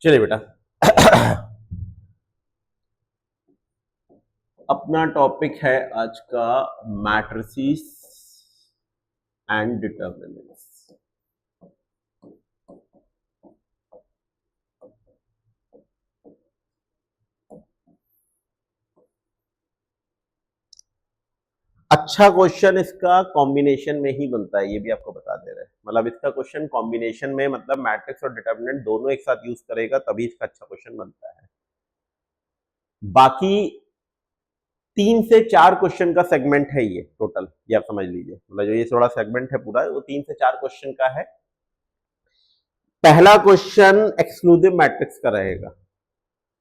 चलिए बेटा अपना टॉपिक है आज का मैट्रिसेस एंड डिटर्मिनेंट्स। अच्छा क्वेश्चन इसका कॉम्बिनेशन में ही बनता है, ये भी आपको बता दे रहे हैं। मतलब इसका क्वेश्चन कॉम्बिनेशन में, मतलब मैट्रिक्स और डिटर्मिनेंट दोनों एक साथ यूज करेगा तभी इसका अच्छा क्वेश्चन बनता है। बाकी 3 से 4 क्वेश्चन का सेगमेंट है ये टोटल, ये आप समझ लीजिए। मतलब जो ये थोड़ा सेगमेंट है पूरा, वो 3 से 4 क्वेश्चन का है। पहला क्वेश्चन एक्सक्लूसिव मैट्रिक्स का रहेगा,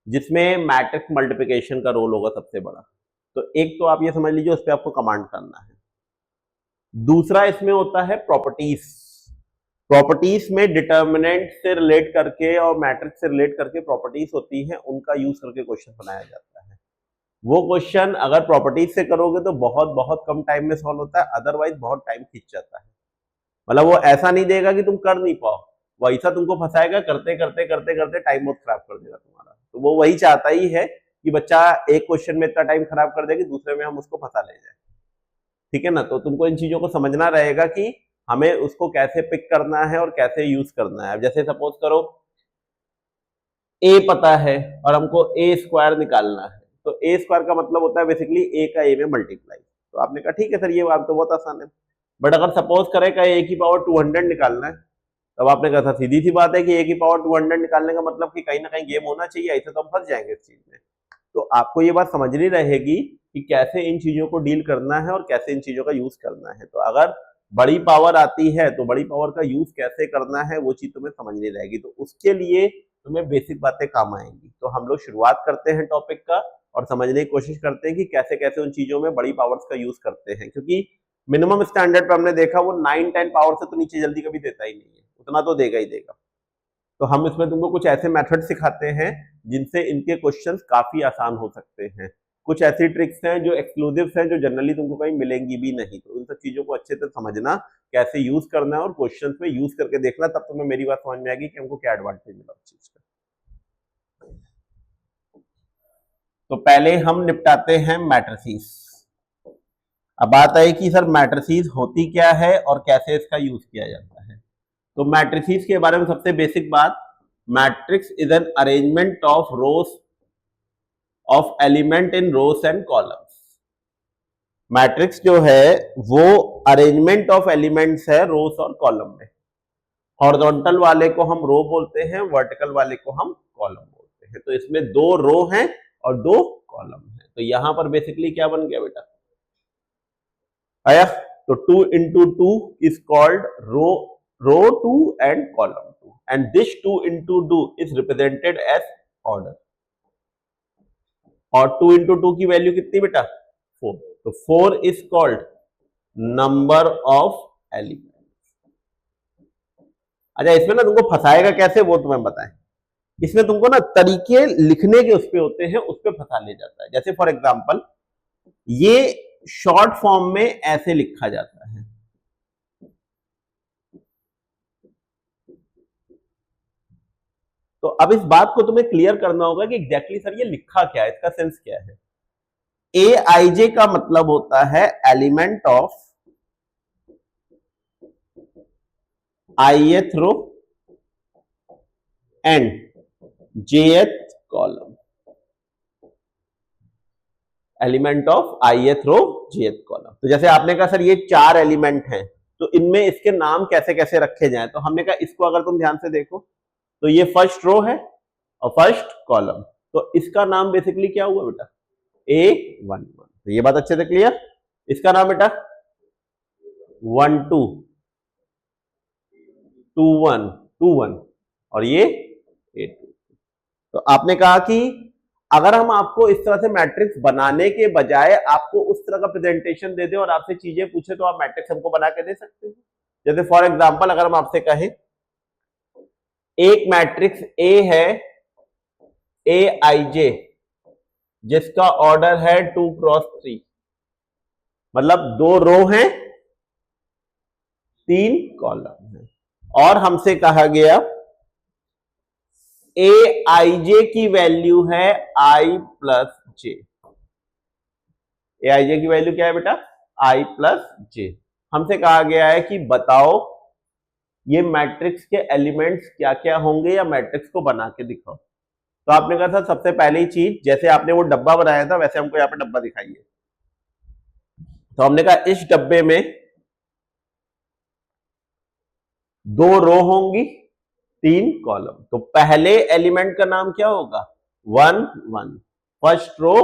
जिसमें मैट्रिक्स मल्टीप्लिकेशन का रोल होगा सबसे बड़ा। तो एक तो आप ये समझ लीजिए, उस पर आपको कमांड करना है। दूसरा इसमें होता है प्रॉपर्टीज। प्रॉपर्टीज में डिटर्मिनेंट से रिलेट करके और मैट्रिक्स से रिलेट करके प्रॉपर्टीज होती हैं, उनका यूज करके क्वेश्चन बनाया जाता है। वो क्वेश्चन अगर प्रॉपर्टीज से करोगे तो बहुत बहुत कम टाइम में सॉल्व होता है, अदरवाइज बहुत टाइम खींच जाता है। मतलब वो ऐसा नहीं देगा कि तुम कर नहीं पाओ, वो ऐसा तुमको फंसाएगा, करते करते करते करते टाइम बहुत खराब कर देगा तुम्हारा। तो वो वही चाहता ही है कि बच्चा एक क्वेश्चन में इतना टाइम खराब कर दे कि दूसरे में हम उसको फंसा ले जाए। ठीक है ना? तो तुमको इन चीजों को समझना रहेगा कि हमें उसको कैसे पिक करना है और कैसे यूज करना है। जैसे सपोज करो ए पता है और हमको ए स्क्वायर निकालना है, तो ए स्क्वायर का मतलब होता है बेसिकली ए का ए में मल्टीप्लाई। तो आपने कहा ठीक है सर, ये बात तो बहुत आसान है। बट अगर सपोज करें का ए की पावर 200 निकालना है, तब आपने कहा था सीधी सी बात है कि ए की पावर 200 निकालने का मतलब कि कहीं ना कहीं गेम होना चाहिए, ऐसे तो हम फंस जाएंगे इस चीज में। तो आपको ये बात समझनी रहेगी कि कैसे इन चीजों को डील करना है और कैसे इन चीजों का यूज करना है। तो अगर बड़ी पावर आती है तो बड़ी पावर का यूज कैसे करना है वो चीज तुम्हें समझनी रहेगी। तो उसके लिए तुम्हें बेसिक बातें काम आएंगी। तो हम लोग शुरुआत करते हैं टॉपिक का और समझने की कोशिश करते हैं कि कैसे कैसे उन चीजों में बड़ी पावर्स का यूज करते हैं, क्योंकि मिनिमम स्टैंडर्ड पे हमने देखा वो 9-10 पावर से तो नीचे जल्दी कभी देता ही नहीं है, उतना तो देगा ही देगा। तो हम इसमें तुमको कुछ ऐसे मेथड सिखाते हैं जिनसे इनके क्वेश्चंस काफी आसान हो सकते हैं। कुछ ऐसी ट्रिक्स हैं जो एक्सक्लूसिव हैं, जो जनरली तुमको कहीं मिलेंगी भी नहीं। तो इन सब चीजों को अच्छे से समझना, कैसे यूज करना है और क्वेश्चंस में यूज करके देखना, तब तुम्हें मेरी बात समझ में आएगी कि हमको क्या एडवांटेज मिला उस चीज का। तो पहले हम निपटाते हैं मैट्रिसेस। अब बात आई कि सर मैट्रिसेस होती क्या है और कैसे इसका यूज किया जाता है। तो मैट्रिसेस के बारे में सबसे बेसिक बात, matrix is an arrangement of rows of element in rows and columns. Matrix जो है वो अरेंजमेंट ऑफ एलिमेंट्स है रोज और कॉलम में। हॉरिजॉन्टल वाले को हम रो बोलते हैं, वर्टिकल वाले को हम कॉलम बोलते हैं। तो इसमें 2 रो हैं और 2 कॉलम हैं। तो यहां पर बेसिकली क्या बन गया बेटा, आया? तो 2 into 2 is called row 2 and column 2, and this 2 into 2 is represented as order। और 2 into 2 की वैल्यू कितनी बेटा, 4। तो 4 is called number of element. अच्छा, इसमें ना तुमको फंसाएगा कैसे वो तुम्हें बताएं। इसमें तुमको ना तरीके लिखने के उस पे होते हैं, उस पे फंसा ले जाता है। जैसे फॉर एग्जांपल ये शॉर्ट फॉर्म में ऐसे लिखा जाता है, तो अब इस बात को तुम्हें क्लियर करना होगा कि एग्जैक्टली सर ये लिखा क्या है, इसका सेंस क्या है। ए आई जे का मतलब होता है element of ith row and jth column. Element of ith row jth column. तो जैसे आपने कहा सर ये 4 एलिमेंट हैं, तो इनमें इसके नाम कैसे कैसे रखे जाएं। तो हमने कहा इसको अगर तुम ध्यान से देखो तो ये फर्स्ट रो है और फर्स्ट कॉलम, तो इसका नाम बेसिकली क्या हुआ बेटा, A11। तो ये बात अच्छे से क्लियर। इसका नाम बेटा 12 21 21 और ये 82। तो आपने कहा कि अगर हम आपको इस तरह से मैट्रिक्स बनाने के बजाय आपको उस तरह का प्रेजेंटेशन दे दें और आपसे चीजें पूछे, तो आप मैट्रिक्स हमको बना के दे सकते हो। जैसे फॉर एग्जांपल अगर हम आपसे कहें एक मैट्रिक्स ए है ए आई जे, जिसका ऑर्डर है 2 क्रॉस 3, मतलब 2 रो हैं 3 कॉलम हैं, और हमसे कहा गया ए आई जे की वैल्यू है आई प्लस जे। ए आई जे की वैल्यू क्या है बेटा? आई प्लस जे। हमसे कहा गया है कि बताओ ये मैट्रिक्स के एलिमेंट्स क्या क्या होंगे या मैट्रिक्स को बना के दिखाओ। तो आपने कहा था सबसे पहली चीज, जैसे आपने वो डब्बा बनाया था वैसे हमको यहाँ पे डब्बा दिखाइए। तो हमने कहा इस डब्बे में 2 रो होंगी, 3 कॉलम। तो पहले एलिमेंट का नाम क्या होगा? 1 1, first row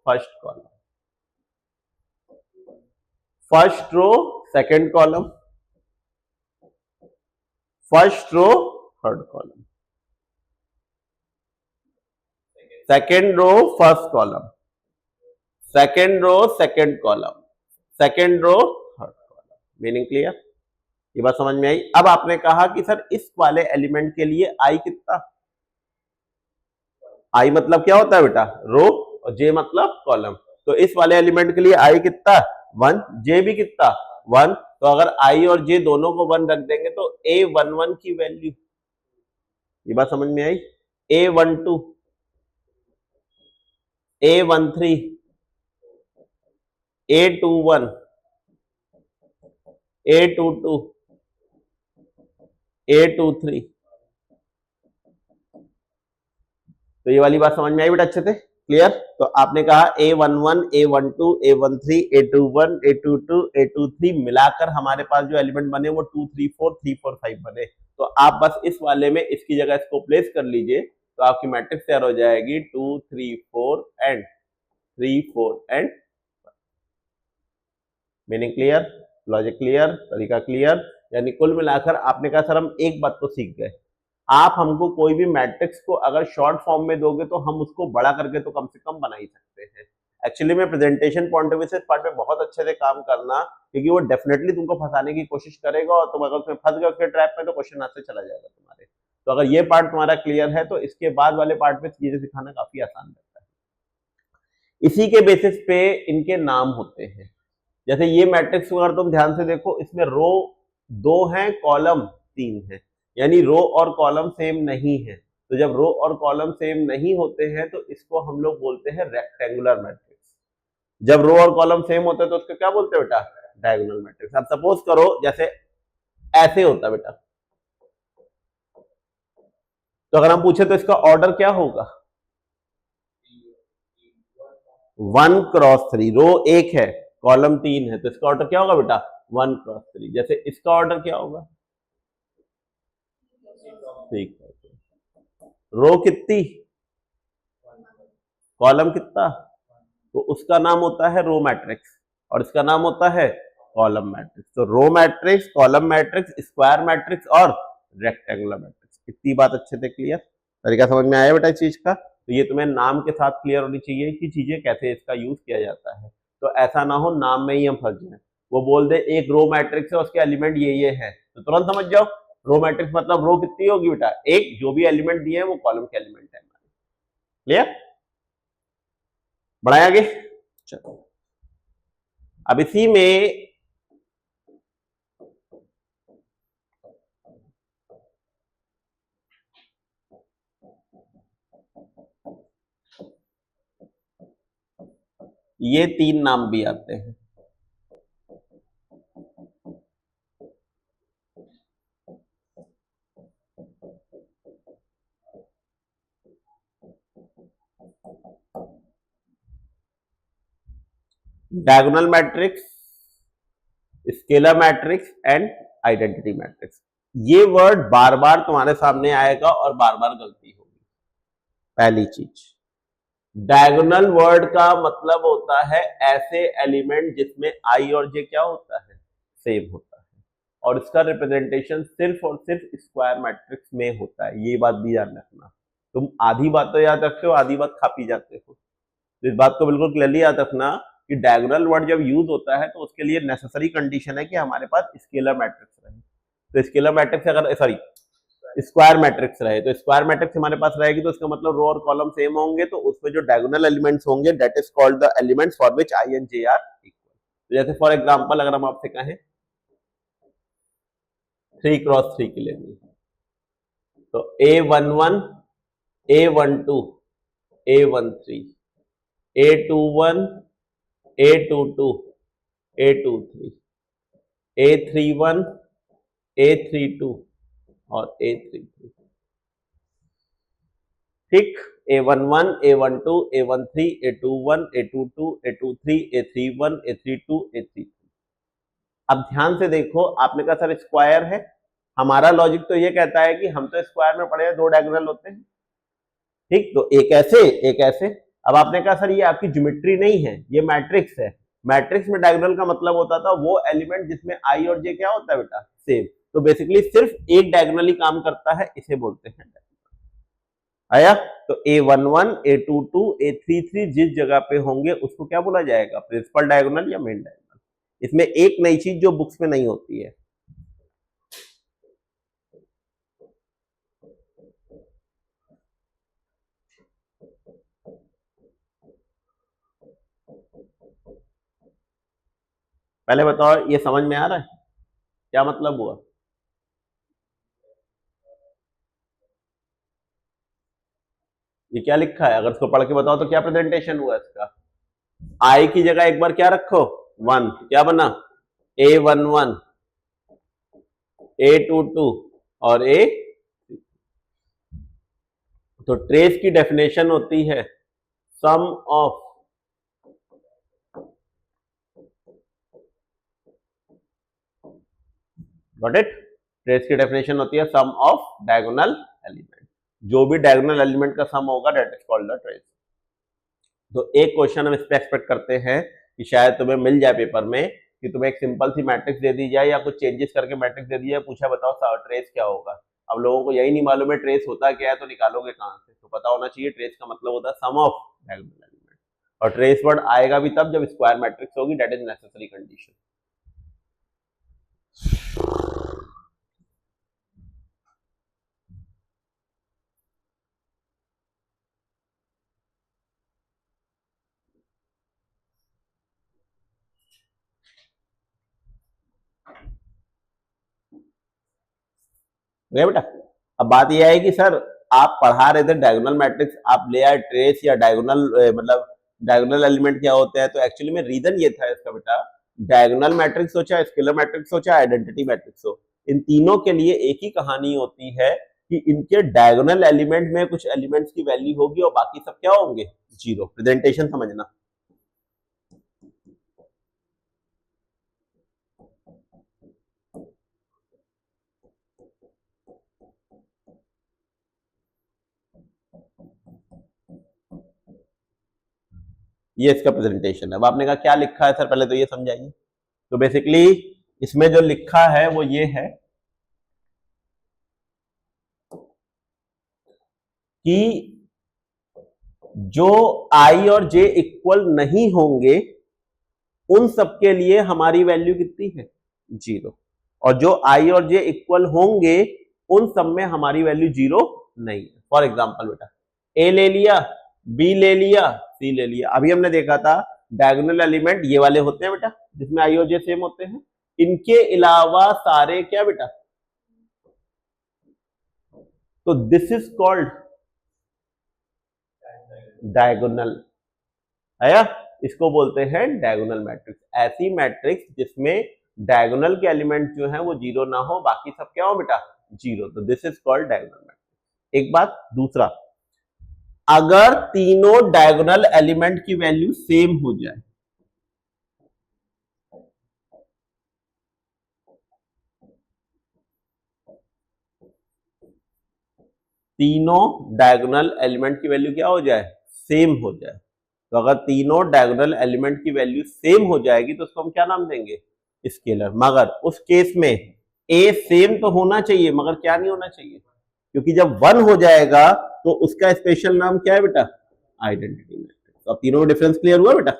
first column, first row second column, first row third column, second row first column, second row second column, second row third column. Meaning clear? ये बात समझ में आई? अब आपने कहा कि सर इस वाले एलिमेंट के लिए आई कितना? आई मतलब क्या होता है बेटा? रो, और जे मतलब कॉलम। तो इस वाले एलिमेंट के लिए आई कितना? 1, जे भी कितना? 1। तो अगर आई और जे दोनों को 1 रख देंगे तो A11 की वैल्यू, ये बात समझ में आई? A12, A13, A21, A22, A23। तो ये वाली बात समझ में आई बेटा अच्छे से? क्लियर? तो आपने कहा A11, A12, A13, A21, A22, A23 मिलाकर हमारे पास जो एलिमेंट बने वो 2 3 4 3 4 5 बने। तो आप बस इस वाले में इसकी जगह इसको प्लेस कर लीजिए तो आपकी मैट्रिक्स तैयार हो जाएगी 2 3 4 and 3 4 and. Meaning clear? Logic clear? तरीका क्लियर? यानी कुल मिलाकर आपने कहा सर हम एक बात तो सीख गए, आप हमको कोई भी मैट्रिक्स को अगर शॉर्ट फॉर्म में दोगे तो हम उसको बड़ा करके तो कम से कम बना ही सकते हैं। एक्चुअली में प्रेजेंटेशन पॉइंट ऑफ व्यू से इस पार्ट में बहुत अच्छे से काम करना, क्योंकि वो डेफिनेटली तुमको फंसाने की कोशिश करेगा और तुम अगर उसमें फंस गए उसके ट्रैप में तो क्वेश्चन आंसर चला जाएगा तुम्हारे। तो अगर ये पार्ट तुम्हारा क्लियर है तो इसके बाद वाले पार्ट में चीजें सिखाना काफी आसान रहता है। इसी के बेसिस पे इनके नाम होते हैं। जैसे ये मैट्रिक्स अगर तुम ध्यान से देखो, इसमें रो 2 हैं, कॉलम 3 है, यानी रो और कॉलम सेम नहीं है। तो जब रो और कॉलम सेम नहीं होते हैं तो इसको हम लोग बोलते हैं रेक्टेंगुलर मैट्रिक्स। जब रो और कॉलम सेम होते हैं तो उसको क्या बोलते हैं बेटा? Diagonal matrix. अब सपोज करो जैसे ऐसे होता बेटा, तो अगर हम पूछे तो इसका ऑर्डर क्या होगा? 1 क्रॉस 3। रो 1 है, कॉलम 3 है, तो इसका ऑर्डर क्या होगा बेटा? 1 क्रॉस 3। जैसे इसका ऑर्डर क्या होगा? 3 क्रॉस 3। रो कितनी, कॉलम कितना, तो उसका नाम होता है रो मैट्रिक्स और इसका नाम होता है कॉलम मैट्रिक्स। तो row matrix, column matrix, square matrix और रेक्टेंगुलर मैट्रिक्स। इतनी बात अच्छे से क्लियर? तरीका समझ में आया बेटा इस चीज का? तो ये तुम्हें नाम के साथ क्लियर होनी चाहिए कि चीजें कैसे इसका यूज किया जाता है। तो ऐसा ना हो नाम में ही हम फंस जाए, वो बोल दे एक रो मैट्रिक्स है उसके एलिमेंट ये है, तो तुरंत समझ जाओ रो मैट्रिक्स मतलब रो कितनी होगी बेटा? एक, जो भी एलिमेंट दिए हैं वो कॉलम के एलिमेंट है। क्लियर? बढ़ाया आगे? चलो अब इसी में ये 3 नाम भी आते हैं। Diagonal matrix, scalar matrix and identity matrix. ये वर्ड बार बार तुम्हारे सामने आएगा और बार बार गलती होगी। पहली चीज, डायगोनल वर्ड का मतलब होता है ऐसे एलिमेंट जिसमें आई और जे क्या होता है? सेम होता है, और इसका रिप्रेजेंटेशन सिर्फ और सिर्फ स्क्वायर मैट्रिक्स में होता है। ये बात भी याद रखना। तुम आधी बात तो याद रखते हो, आधी बात खा पी जाते हो। तो इस बात को बिल्कुल क्लियरली याद रखना कि डायगोनल वर्ड जब यूज होता है तो उसके लिए नेसेसरी कंडीशन है कि हमारे पास स्केलर मैट्रिक्स रहे। तो स्केलर मैट्रिक्स अगर सॉरी स्क्वायर मैट्रिक्स रहे, तो स्क्वायर मैट्रिक्स हमारे पास रहेगी तो इसका मतलब रो और कॉलम सेम होंगे, तो उसमें जो डायगोनल एलिमेंट्स होंगे that is called the elements for which I and J are equal. तो जैसे फॉर एग्जांपल अगर हम आपसे कहें 3 क्रॉस 3 के लिए, तो A11 A12, A13, A21, A22, A23, A31, A32 और A33। ठीक, A11, A12, A13, A21, A22, A23, A31, A32, A33। अब ध्यान से देखो, आपने कहा सर स्क्वायर है, हमारा लॉजिक तो ये कहता है कि हम तो स्क्वायर में पढ़े हैं, दो डायगोनल होते हैं। ठीक, तो एक ऐसे एक ऐसे। अब आपने कहा सर ये आपकी ज्योमेट्री नहीं है, ये मैट्रिक्स है। मैट्रिक्स में डायगोनल का मतलब होता था वो एलिमेंट जिसमें आई और जे क्या होता है बेटा, सेम। तो बेसिकली सिर्फ एक डायगोनल ही काम करता है, इसे बोलते हैं। आया? तो A11, A22, A33 जिस जगह पे होंगे उसको क्या बोला जाएगा, प्रिंसिपल डायगोनल या मेन डायगोनल। इसमें एक नई चीज जो बुक्स में नहीं होती है, पहले बताओ ये समझ में आ रहा है क्या मतलब हुआ? ये क्या लिखा है, अगर इसको पढ़ के बताओ तो क्या प्रेजेंटेशन हुआ इसका। आई की जगह एक बार क्या रखो, 1, क्या बना, A11, A22 और A। तो ट्रेस की डेफिनेशन होती है सम ऑफ, गॉट इट। ट्रेस की डेफिनेशन होती है सम ऑफ डायगोनल एलिमेंट, जो भी डायगोनल एलिमेंट का सम होगा that is called the trace. तो एक क्वेश्चन हम इस पे एक्सपेक्ट करते हैं कि शायद तुम्हें मिल जाए पेपर में, कि तुम्हें एक सिंपल सी मैट्रिक्स दे दी जाए या कुछ चेंजेस करके मैट्रिक्स दे दी जाए, पूछा बताओ ट्रेस क्या होगा। अब लोगों को यही नहीं मालूम है ट्रेस होता क्या है, तो निकालोगे कहां से। तो पता होना चाहिए ट्रेस का मतलब होता है सम ऑफ डायगोनल एलिमेंट, और ट्रेस वर्ड आएगा भी तब जब स्क्वायर मैट्रिक्स होगी, दैट इज नेसेसरी कंडीशन। बेटा अब बात यह है कि सर आप पढ़ा रहे थे डायगोनल मैट्रिक्स, आप ले आए ट्रेस या डायगोनल, मतलब डायगोनल एलिमेंट क्या होते हैं। तो एक्चुअली में रीजन ये था इसका बेटा, डायगोनल मैट्रिक्स हो चाहे स्केलर मैट्रिक्स हो चाहे आइडेंटिटी मैट्रिक्स हो, इन तीनों के लिए एक ही कहानी होती है कि इनके डायगोनल एलिमेंट में कुछ एलिमेंट्स की वैल्यू होगी और बाकी सब क्या होंगे, जीरो। प्रेजेंटेशन समझना। ये इसका प्रेजेंटेशन है। अब आपने कहा क्या लिखा है सर, पहले तो ये समझाइए। तो बेसिकली इसमें जो लिखा है वो ये है कि जो आई और जे इक्वल नहीं होंगे उन सब के लिए हमारी वैल्यू कितनी है, जीरो। और जो आई और जे इक्वल होंगे उन सब में हमारी वैल्यू जीरो नहीं है। फॉर एग्जाम्पल बेटा ए ले लिया, बी ले लिया, सी ले लिया। अभी हमने देखा था डायगोनल एलिमेंट ये वाले होते हैं बेटा, जिसमें आई और जे सेम होते हैं। इनके अलावा सारे क्या बेटा, तो दिस इज कॉल्ड डायगोनल। आया? इसको बोलते हैं डायगोनल मैट्रिक्स। ऐसी मैट्रिक्स जिसमें डायगोनल के एलिमेंट जो है वो जीरो ना हो, बाकी सब क्या हो बेटा, जीरो। तो this is called diagonal matrix. एक बात। दूसरा, अगर तीनों डायगोनल एलिमेंट की वैल्यू सेम हो जाए, तीनों डायगोनल एलिमेंट की वैल्यू क्या हो जाए, सेम हो जाए। तो अगर तीनों डायगोनल एलिमेंट की वैल्यू सेम हो जाएगी तो उसको हम क्या नाम देंगे, स्केलर। मगर उस केस में ए सेम तो होना चाहिए, मगर क्या नहीं होना चाहिए, क्योंकि जब 1 हो जाएगा तो उसका स्पेशल नाम क्या है बेटा, आइडेंटिटी मैट्रिक्स। तो अब तीनों में डिफरेंस क्लियर हुआ बेटा।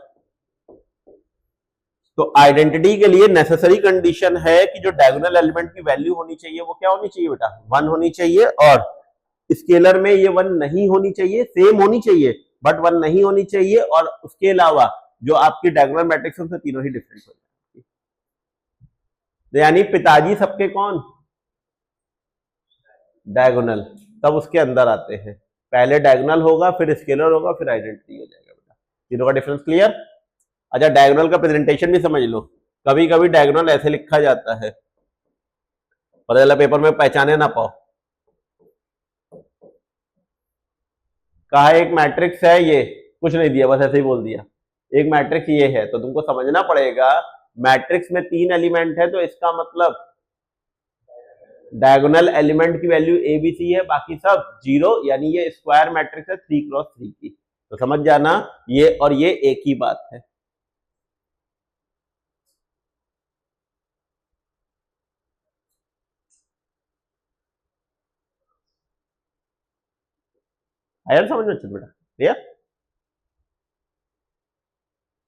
तो आइडेंटिटी के लिए नेसेसरी कंडीशन है कि जो डायगोनल एलिमेंट की वैल्यू होनी चाहिए वो क्या होनी चाहिए बेटा, 1 होनी चाहिए। और स्केलर में ये 1 नहीं होनी चाहिए, सेम होनी चाहिए बट 1 नहीं होनी चाहिए। और उसके अलावा जो आपकी डायगोनल मैट्रिक्स है तीनों ही डिफरेंट हो जाएंगे। तो यानी पिताजी सबके कौन, डायगोनल, तब उसके अंदर आते हैं। पहले डायगोनल होगा, फिर स्केलर होगा, फिर आइडेंटिटी हो जाएगा बेटा। तीनों का डिफरेंस क्लियर? अच्छा, डायगोनल का प्रेजेंटेशन भी समझ लो। कभी कभी डायगोनल ऐसे लिखा जाता है, पता चला पेपर में पहचाने ना पाओ। कहा एक मैट्रिक्स है, ये कुछ नहीं दिया, बस ऐसे ही बोल दिया एक मैट्रिक्स ये है, तो तुमको समझना पड़ेगा मैट्रिक्स में 3 एलिमेंट है, तो इसका मतलब डायगोनल एलिमेंट की वैल्यू ए बी सी है, बाकी सब 0, यानी ये स्क्वायर मैट्रिक्स है 3x3 की। तो समझ जाना ये और ये एक ही बात है। आया समझ में बेटा? क्लियर?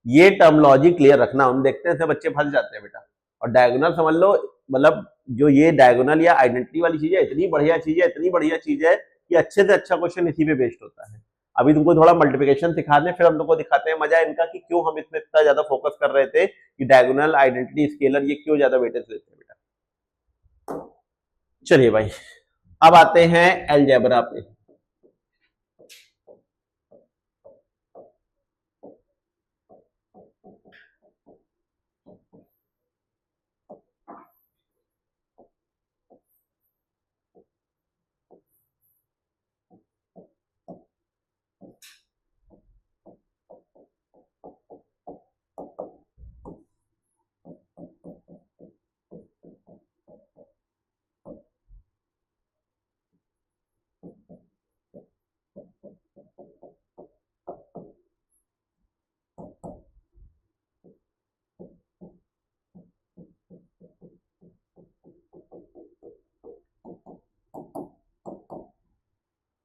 ये टर्मोलॉजी क्लियर रखना, हम देखते हैं से बच्चे फंस जाते हैं बेटा। और डायगोनल समझ लो, मतलब जो ये डायगोनल या आइडेंटिटी वाली चीज है, इतनी बढ़िया चीज है, इतनी बढ़िया चीज है कि अच्छे से अच्छा क्वेश्चन इसी पे बेस्ड होता है। अभी तुमको थोड़ा मल्टीप्लिकेशन सिखा दें, फिर हम तुमको दिखाते हैं मजा इनका कि क्यों हम इसमें इतना ज्यादा फोकस कर रहे थे कि डायगोनल, आइडेंटिटी, स्केलर ये क्यों ज्यादा वेटेज लेते हैं बेटा। चलिए भाई, अब आते हैं अलजेब्रा पे।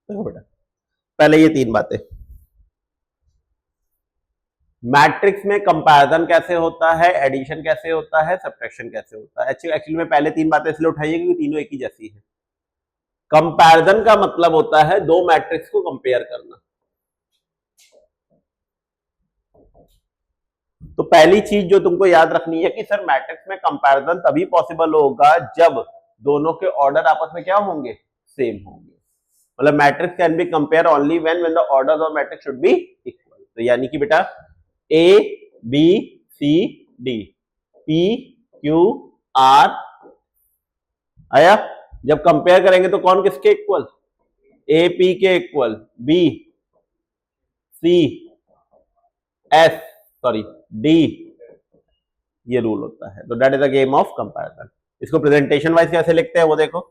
देखो बेटा, पहले ये 3 बातें। मैट्रिक्स में कंपैरिजन कैसे होता है, एडिशन कैसे होता है, सब्ट्रैक्शन कैसे होता है। एक्चुअली में पहले 3 बातें इसलिए उठाई क्योंकि तीनों एक ही जैसी है। कंपैरिजन का मतलब होता है दो मैट्रिक्स को कंपेयर करना। तो पहली चीज जो तुमको याद रखनी है कि सर मैट्रिक्स में कंपैरिजन तभी पॉसिबल होगा जब दोनों के ऑर्डर आपस में क्या होंगे, सेम होंगे। मतलब matrix can be compare only when the order of matrix should be equal. तो यानी कि बेटा A B C D P Q R आया, जब कंपेयर करेंगे तो कौन किसके इक्वल, ए पी के equal, B C S sorry D, ये रूल होता है। तो that is a game of comparison. इसको प्रेजेंटेशन वाइज कैसे लिखते हैं वो देखो।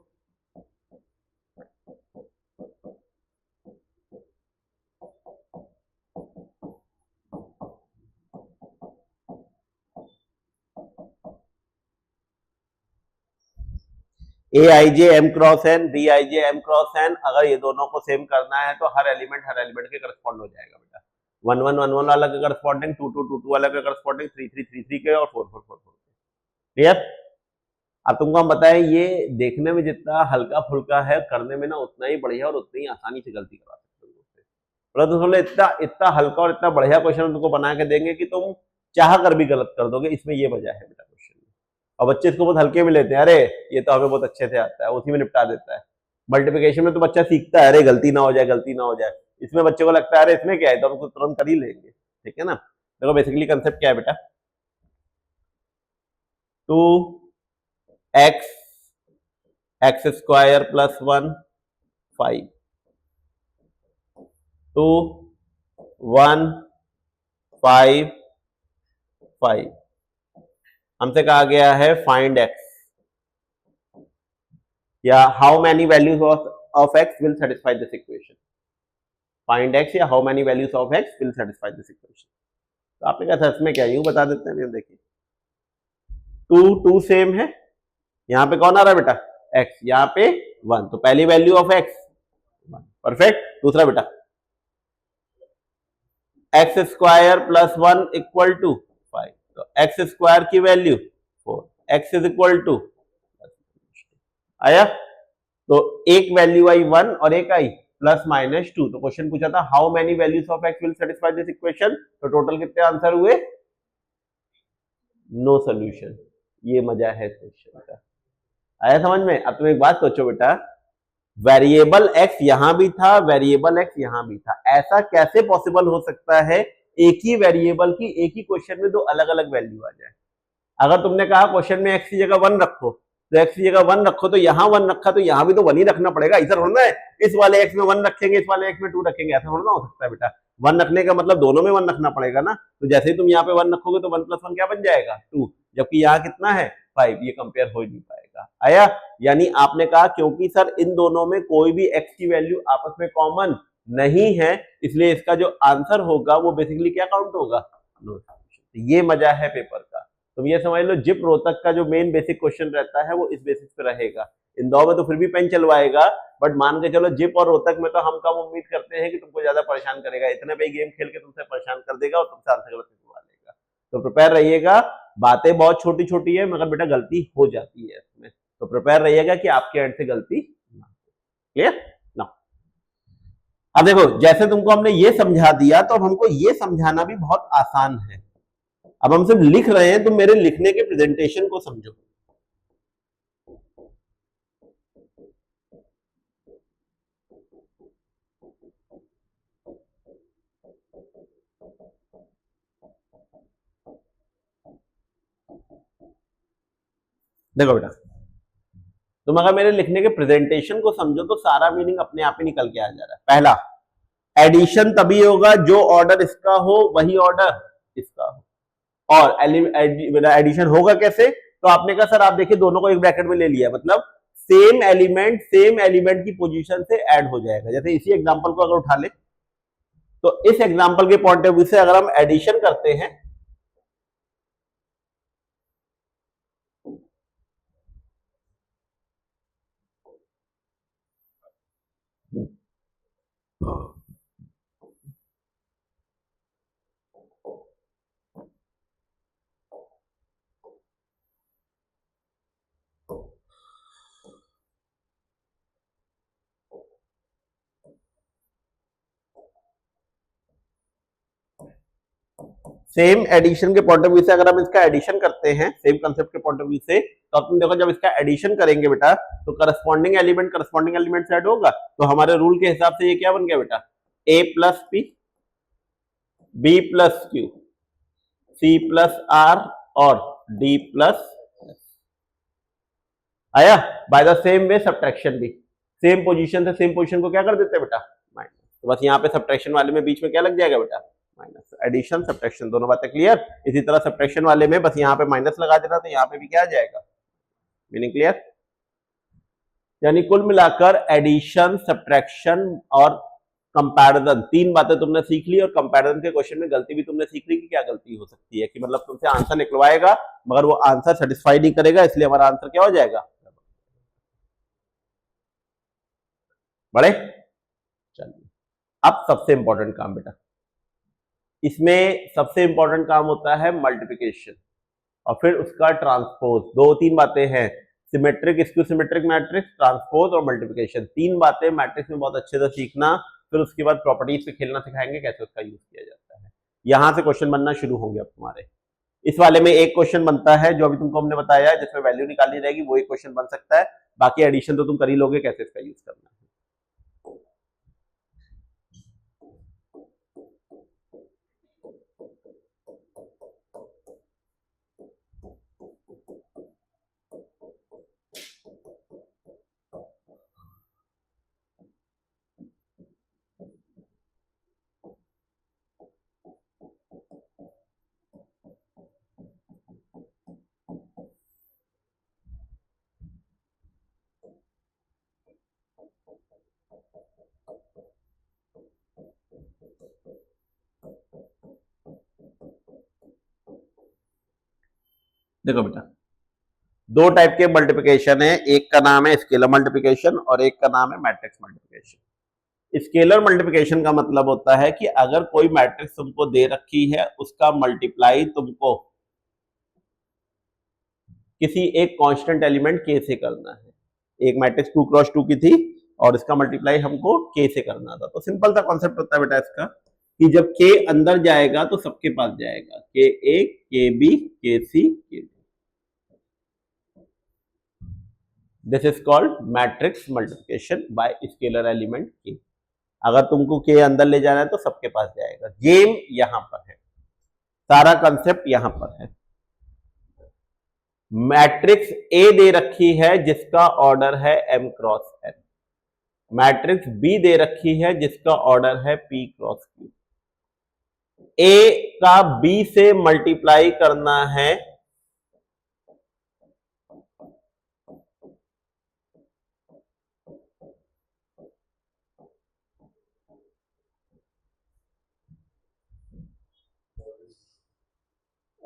A I J M cross N, B I J M cross N, अगर ये दोनों को सेम करना है तो हर एलिमेंट के करस्पॉन्ड हो जाएगा बेटा। 1 1 1 1 वाला के करस्पॉन्डिंग, 2 2 2 2 वाला के करस्पॉन्डिंग, 3 3 3 3 के और 4 4 4 4। क्लियर? अब तुमको हम बताएं, ये देखने में जितना हल्का फुल्का है, करने में ना उतना ही बढ़िया और उतनी ही आसानी से गलती करा सकते हो। तो बोले इतना इतना हल्का और इतना बढ़िया क्वेश्चन तुमको बना के देंगे कि तुम चाह कर भी गलत कर दोगे। इसमें ये वजह है बेटा क्वेश्चन में। और बच्चे इसको बहुत हल्के में लेते हैं, अरे ये तो हमें बहुत अच्छे से आता है, उसी में निपटा देता है। मल्टीप्लिकेशन में तो बच्चा सीखता है, अरे गलती ना हो जाए, गलती ना हो जाए। इसमें बच्चे को लगता है अरे इसमें क्या है, तो हम उसको तुरंत कर ही लेंगे। ठीक है ना? देखो बेसिकली कंसेप्ट क्या है बेटा, 2x एक्स स्क्वायर प्लस 1 5 2 1 5 5। हमसे कहा गया है फाइंड x या how many values of x will satisfy this equation. Find x या how many values of x will satisfy this equation. तो आपने कहा था इसमें क्या, यूं बता देते हैं। देखिए 2 2 सेम है, यहां पे कौन आ रहा है बेटा, x, यहां पे 1, तो पहली वैल्यू ऑफ x 1, परफेक्ट। दूसरा बेटा X square plus 1 equal to 5, तो एक्स स्क्वायर की value 4, X is equal to आया, तो एक वैल्यू आई 1 और एक आई प्लस माइनस 2। तो क्वेश्चन पूछा था how many values of x will satisfy this equation, तो टोटल कितने आंसर हुए, नो सोल्यूशन। ये मजा है क्वेश्चन का। आया समझ में? अब तुम एक बात सोचो बेटा, वेरिएबल एक्स यहां भी था, वेरिएबल एक्स यहां भी था। ऐसा कैसे पॉसिबल हो सकता है एक ही वेरिएबल की एक ही क्वेश्चन में दो अलग अलग वैल्यू आ जाए? अगर तुमने कहा क्वेश्चन में एक्स की जगह 1 रखो, तो एक्स की जगह 1 रखो, तो यहां 1 रखा तो यहां भी तो 1 ही रखना पड़ेगा, ऐसा थोड़ा है इस वाले एक्स में 1 रखेंगे, इस वाले एक्स में 2 रखेंगे, ऐसा थोड़ा हो सकता है बेटा। 1 रखने का मतलब दोनों में 1 रखना पड़ेगा ना। तो जैसे ही तुम यहाँ पे 1 रखोगे तो 1 + 1 क्या बन जाएगा? 2, जबकि यहाँ कितना है? 5। ये कंपेयर हो ही नहीं पाएगा। आया? यानी आपने कहा क्योंकि सर इन दोनों में कोई भी एक्स की वैल्यू आपस में कॉमन नहीं है, इसलिए इसका जो आंसर होगा वो बेसिकली क्या काउंट होगा? ये मजा है पेपर का। तुम ये समझ लो जिप रोहतक का जो मेन बेसिक क्वेश्चन रहता है वो इस बेसिस पे रहेगा। इंदौर में तो फिर भी पेन चलवाएगा, बट मान के चलो जिप और रोहतक में तो हम कम उम्मीद करते हैं कि तुमको ज्यादा परेशान करेगा, इतने पे गेम खेल के तुमसे परेशान कर देगा और तुमसे आंसर गलत निकलवा लेगा। तो प्रिपेयर रहिएगा। बातें बहुत छोटी छोटी है मगर बेटा गलती हो जाती है इसमें, तो प्रिपेयर रहिएगा कि आपके एंड से गलती ना। क्लियर ना? अब देखो जैसे तुमको हमने ये समझा दिया तो अब हमको ये समझाना भी बहुत आसान है। अब हम सिर्फ लिख रहे हैं, तुम मेरे लिखने के प्रेजेंटेशन को समझो। देखो बेटा, तुम अगर मेरे लिखने के प्रेजेंटेशन को समझो तो सारा मीनिंग अपने आप ही निकल के आ जा रहा है। पहला, एडिशन तभी होगा जो ऑर्डर इसका हो वही ऑर्डर इसका हो। और एडिशन होगा कैसे? तो आपने कहा सर आप देखिए दोनों को एक ब्रैकेट में ले लिया, मतलब सेम एलिमेंट की पोजीशन से ऐड हो जाएगा। जैसे इसी एग्जांपल को अगर उठा ले तो इस एग्जांपल के पॉइंट ऑफ व्यू से अगर हम एडिशन करते हैं सेम एडिशन के पॉइंट ऑफ व्यू से अगर हम इसका एडिशन करते हैं, सेम कंसेप्ट के पॉइंट ऑफ व्यू से, तो अब तुम देखो जब इसका एडिशन करेंगे बेटा तो करस्पॉन्डिंग एलिमेंट से ऐड होगा। तो हमारे रूल के हिसाब से ये क्या बन गया बेटा? a plus P, b plus Q, c plus R और d प्लस आया। By the same way subtraction भी सेम पोजीशन से सेम पोजीशन को क्या कर देते हैं बेटा? माइनस। तो बस यहाँ पे सब्ट्रैक्शन वाले में बीच में क्या लग जाएगा बेटा? माइनस। एडिशन सब्ट्रैक्शन दोनों बातें क्लियर। इसी तरह सब्ट्रैक्शन वाले में बस यहाँ पे माइनस लगा देना तो यहाँ पे भी क्या आ जाएगा? Meaning clear? यानी कुल मिलाकर एडिशन, सब्ट्रैक्शन और कंपैरिजन, तीन बातें तुमने सीख ली। और कंपैरिजन के क्वेश्चन में गलती भी तुमने सीख ली कि क्या गलती हो सकती है, कि मतलब तुमसे आंसर निकलवाएगा मगर वो आंसर सेटिस्फाई नहीं करेगा, इसलिए हमारा आंसर क्या हो जाएगा? बड़े। चलिए अब सबसे इंपॉर्टेंट काम बेटा, इसमें सबसे इंपॉर्टेंट काम होता है मल्टीप्लिकेशन और फिर उसका ट्रांसपोज। दो तीन बातें हैं, symmetric, skew symmetric matrix, transpose और मल्टीप्लिकेशन। तीन बातें मैट्रिक्स में बहुत अच्छे से सीखना, फिर उसके बाद प्रॉपर्टीज पे खेलना सिखाएंगे कैसे उसका यूज किया जाता है। यहां से क्वेश्चन बनना शुरू होंगे अब तुम्हारे। इस वाले में एक क्वेश्चन बनता है जो अभी तुमको हमने बताया है, जिसमें वैल्यू निकालनी रहेगी, वो एक क्वेश्चन बन सकता है। बाकी एडिशन तो तुम कर ही लोगे कैसे इसका यूज करना है। देखो बेटा, दो टाइप के मल्टीप्लिकेशन है, एक का नाम है स्केलर मल्टीप्लिकेशन और एक का नाम है मैट्रिक्स मल्टीप्लिकेशन। स्केलर मल्टीप्लिकेशन का मतलब होता है कि अगर कोई मैट्रिक्स तुमको दे रखी है उसका मल्टीप्लाई तुमको किसी एक कांस्टेंट एलिमेंट के से करना है। एक मैट्रिक्स 2x2 की थी और इसका मल्टीप्लाई हमको के से करना था। तो सिंपल सा कॉन्सेप्ट होता है बेटा इसका कि जब के अंदर जाएगा तो सबके पास जाएगा, के ए, के बी, के सी, के D. This is called matrix multiplication bye scalar element के। अगर तुमको के अंदर ले जाना है तो सबके पास जाएगा। गेम यहां पर है, सारा कंसेप्ट यहां पर है। मैट्रिक्स ए दे रखी है जिसका ऑर्डर है m cross n, matrix B दे रखी है जिसका ऑर्डर है p क्रॉस q। ए का बी से मल्टीप्लाई करना है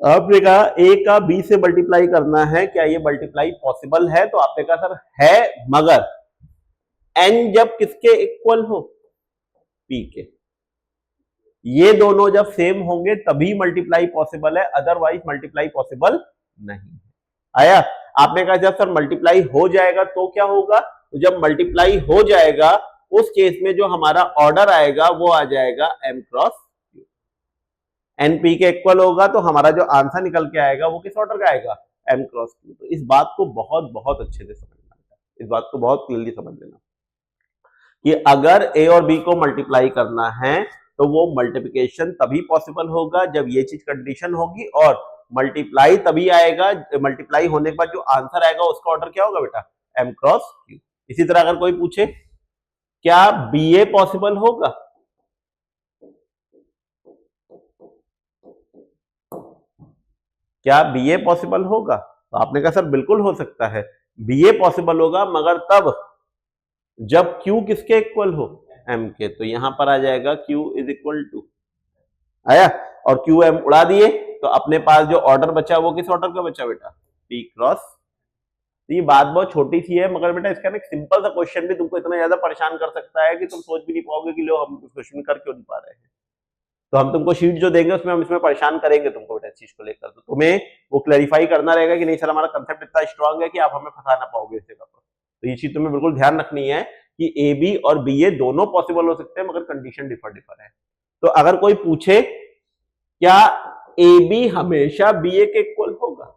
आपने कहा ए का बी से मल्टीप्लाई करना है, क्या ये मल्टीप्लाई पॉसिबल है? तो आपने कहा सर है, मगर एन जब किसके इक्वल हो, पी के। ये दोनों जब सेम होंगे तभी मल्टीप्लाई पॉसिबल है, अदरवाइज मल्टीप्लाई पॉसिबल नहीं। आया? आपने कहा जब सर मल्टीप्लाई हो जाएगा तो क्या होगा? तो जब मल्टीप्लाई हो जाएगा उस केस में जो हमारा ऑर्डर आएगा वो आ जाएगा m क्रॉस एनपी के इक्वल होगा, तो हमारा जो आंसर निकल के आएगा वो किस ऑर्डर का आएगा, m क्रॉस q। तो इस बात को बहुत बहुत अच्छे से समझना है, इस बात को बहुत क्लियरली समझ लेना कि अगर a और b को मल्टीप्लाई करना है तो वो मल्टीप्लिकेशन तभी पॉसिबल होगा जब ये चीज कंडीशन होगी, और मल्टीप्लाई तभी आएगा, मल्टीप्लाई होने के बाद जो आंसर आएगा उसका ऑर्डर क्या होगा बेटा, m क्रॉस q। इसी तरह अगर कोई पूछे क्या bA पॉसिबल होगा, क्या बीए पॉसिबल होगा? तो आपने कहा सर बिल्कुल हो सकता है, बीए पॉसिबल होगा, मगर तब जब Q किसके इक्वल हो, M के। तो यहां पर आ जाएगा Q इज इक्वल टू, आया, और Q M उड़ा दिए तो अपने पास जो ऑर्डर बचा वो किस ऑर्डर का बचा बेटा, P क्रॉस। तो ये बात बहुत छोटी सी है, मगर बेटा इसका एक सिंपल सा क्वेश्चन भी तुमको इतना ज्यादा परेशान कर सकता है कि तुम सोच भी नहीं पाओगे कि लो हम क्वेश्चन कर क्यों नहीं पा रहे हैं। तो हम तुमको शीट जो देंगे उसमें हम इसमें परेशान करेंगे तुमको बेटा इस चीज को लेकर, तो तुम्हें वो क्लैरिफाई करना रहेगा कि नहीं सर हमारा कंसेप्ट इतना स्ट्रांग है कि आप हमें फंसा ना पाओगे इस जगह पर। तो ये चीज तुम्हें बिल्कुल ध्यान रखनी है कि ए बी और बी ए दोनों पॉसिबल हो सकते हैं, मगर कंडीशन डिफर डिफर है। तो अगर कोई पूछे क्या ए बी हमेशा बी ए के इक्वल होगा,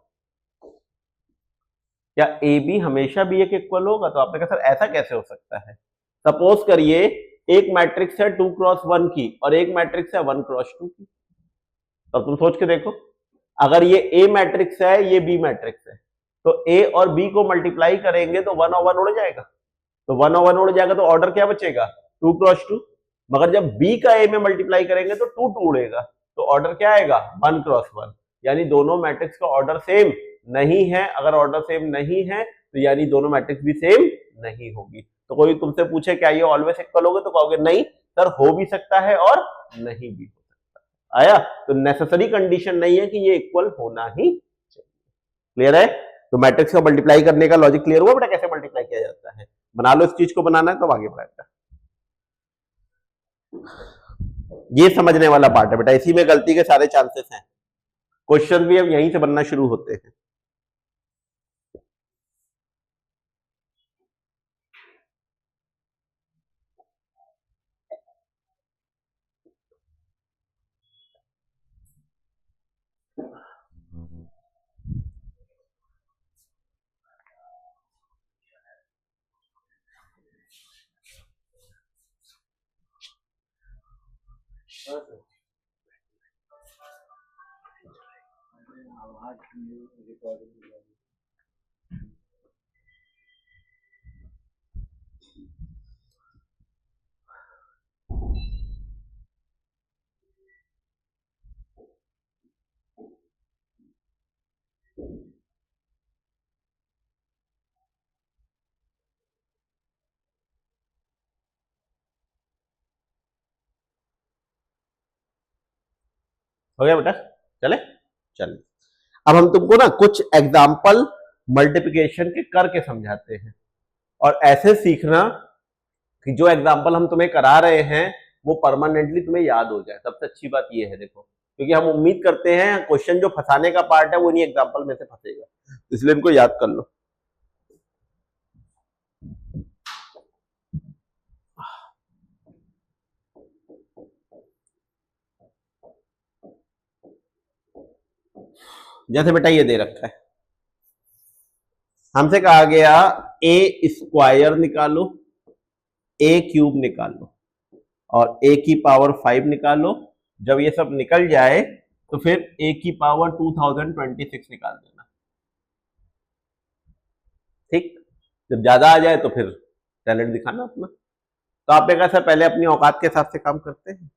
क्या ए बी हमेशा बी ए के इक्वल होगा, तो आपने कहा सर ऐसा कैसे हो सकता है। सपोज करिए एक मैट्रिक्स है 2 क्रॉस 1 की और एक मैट्रिक्स है 1 क्रॉस 2 की। तब तुम सोच के देखो, अगर ये ए मैट्रिक्स है ये बी मैट्रिक्स है, तो ए और बी को मल्टीप्लाई करेंगे तो 1 और 1 उड़ जाएगा, तो 1 और 1 उड़ जाएगा तो ऑर्डर क्या बचेगा, 2 क्रॉस 2। मगर जब बी का ए में मल्टीप्लाई करेंगे तो 2 2 उड़ेगा, तो ऑर्डर क्या आएगा, 1 क्रॉस 1। यानी दोनों मैट्रिक्स का ऑर्डर सेम नहीं है। अगर ऑर्डर सेम नहीं है तो यानी दोनों मैट्रिक्स भी सेम नहीं होगी। तो कोई तुमसे पूछे क्या ये ऑलवेज इक्वल होगा, तो कहोगे नहीं सर, हो भी सकता है और नहीं भी हो सकता। आया? तो नेसेसरी कंडीशन नहीं है कि ये इक्वल होना ही चाहिए। क्लियर है? तो मैट्रिक्स का मल्टीप्लाई करने का लॉजिक क्लियर हुआ बेटा, कैसे मल्टीप्लाई किया जाता है? बना लो, इस चीज को बनाना है तो आगे बढ़ाएगा। ये समझने वाला पार्ट है बेटा, इसी में गलती के सारे चांसेस हैं। क्वेश्चन भी अब यहीं से बनना शुरू होते हैं। हो गया बेटा? चले चले, अब हम तुमको ना कुछ एग्जाम्पल मल्टीप्लिकेशन के करके समझाते हैं, और ऐसे सीखना कि जो एग्जाम्पल हम तुम्हें करा रहे हैं वो परमानेंटली तुम्हें याद हो जाए। सबसे अच्छी बात ये है देखो, क्योंकि हम उम्मीद करते हैं क्वेश्चन जो फंसाने का पार्ट है वो इन्हीं एग्जाम्पल में से फंसेगा, इसलिए इनको याद कर लो। जैसे बेटा ये दे रखा है, हमसे कहा गया ए स्क्वायर निकालो, ए क्यूब निकालो और ए की पावर 5 निकालो। जब ये सब निकल जाए तो फिर ए की पावर 2026 निकाल देना। ठीक, जब ज्यादा आ जाए तो फिर टैलेंट दिखाना अपना। तो आपने कहा सर पहले अपनी औकात के हिसाब से काम करते हैं।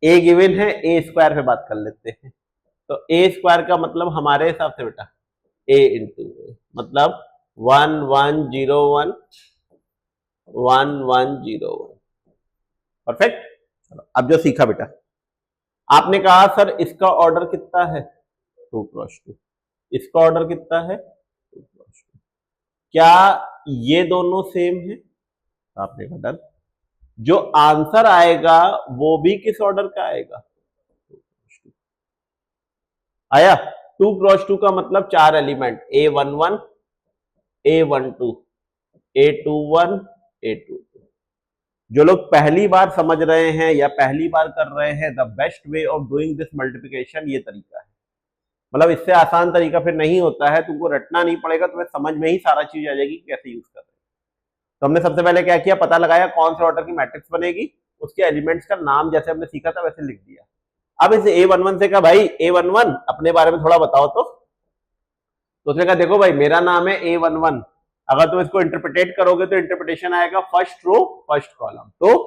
ए गिवन है, ए स्क्वायर पे बात कर लेते हैं। तो ए स्क्वायर का मतलब हमारे हिसाब से बेटा ए इंटू ए, मतलब 1101 1101। परफेक्ट। अब जो सीखा बेटा, आपने कहा सर इसका ऑर्डर कितना है 2 क्रॉस 2, इसका ऑर्डर कितना है 2 क्रॉस 2। क्या ये दोनों सेम है? आपने कहा डन। जो आंसर आएगा वो भी किस ऑर्डर का आएगा? 2 क्रॉस 2 आया। 2 क्रॉस 2 का मतलब 4 element, A11 A12 A21 A22। जो लोग पहली बार समझ रहे हैं या पहली बार कर रहे हैं, the best way of doing this multiplication ये तरीका है। मतलब इससे आसान तरीका फिर नहीं होता है, तुमको रटना नहीं पड़ेगा, तुम्हें समझ में ही सारा चीज आ जाएगी कैसे यूज कर रहे हैं। तो हमने सबसे पहले क्या किया, पता लगाया कौन से ऑर्डर की मैट्रिक्स बनेगी, उसके एलिमेंट्स का नाम जैसे हमने सीखा था वैसे लिख दिया। अब इस A11 से कहा भाई A11 अपने बारे में थोड़ा बताओ। तो उसने कहा देखो भाई मेरा नाम है A11, अगर तुम इसको इंटरप्रिटेट करोगे तो इंटरप्रिटेशन आएगा फर्स्ट रो फर्स्ट कॉलम। तो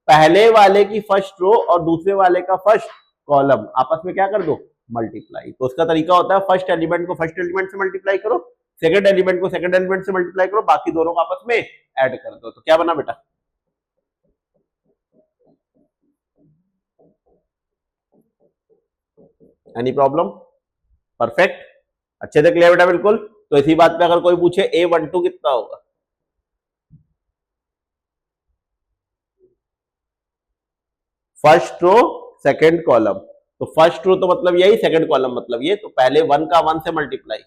पहले वाले की फर्स्ट रो और दूसरे वाले का फर्स्ट कॉलम आपस में क्या कर दो, मल्टीप्लाई। तो उसका तरीका होता है फर्स्ट एलिमेंट को फर्स्ट एलिमेंट से मल्टीप्लाई करो, सेकंड एलिमेंट को सेकंड एलिमेंट से मल्टीप्लाई करो, बाकी दोनों को आपस में ऐड कर दो। तो क्या बना बेटा, एनी प्रॉब्लम? परफेक्ट, अच्छे से क्लियर बेटा, बिल्कुल। तो इसी बात पे अगर कोई पूछे A12 कितना होगा, फर्स्ट रो सेकंड कॉलम। तो फर्स्ट रो तो मतलब यही, सेकंड कॉलम मतलब ये। तो पहले 1 का 1 से मल्टीप्लाई,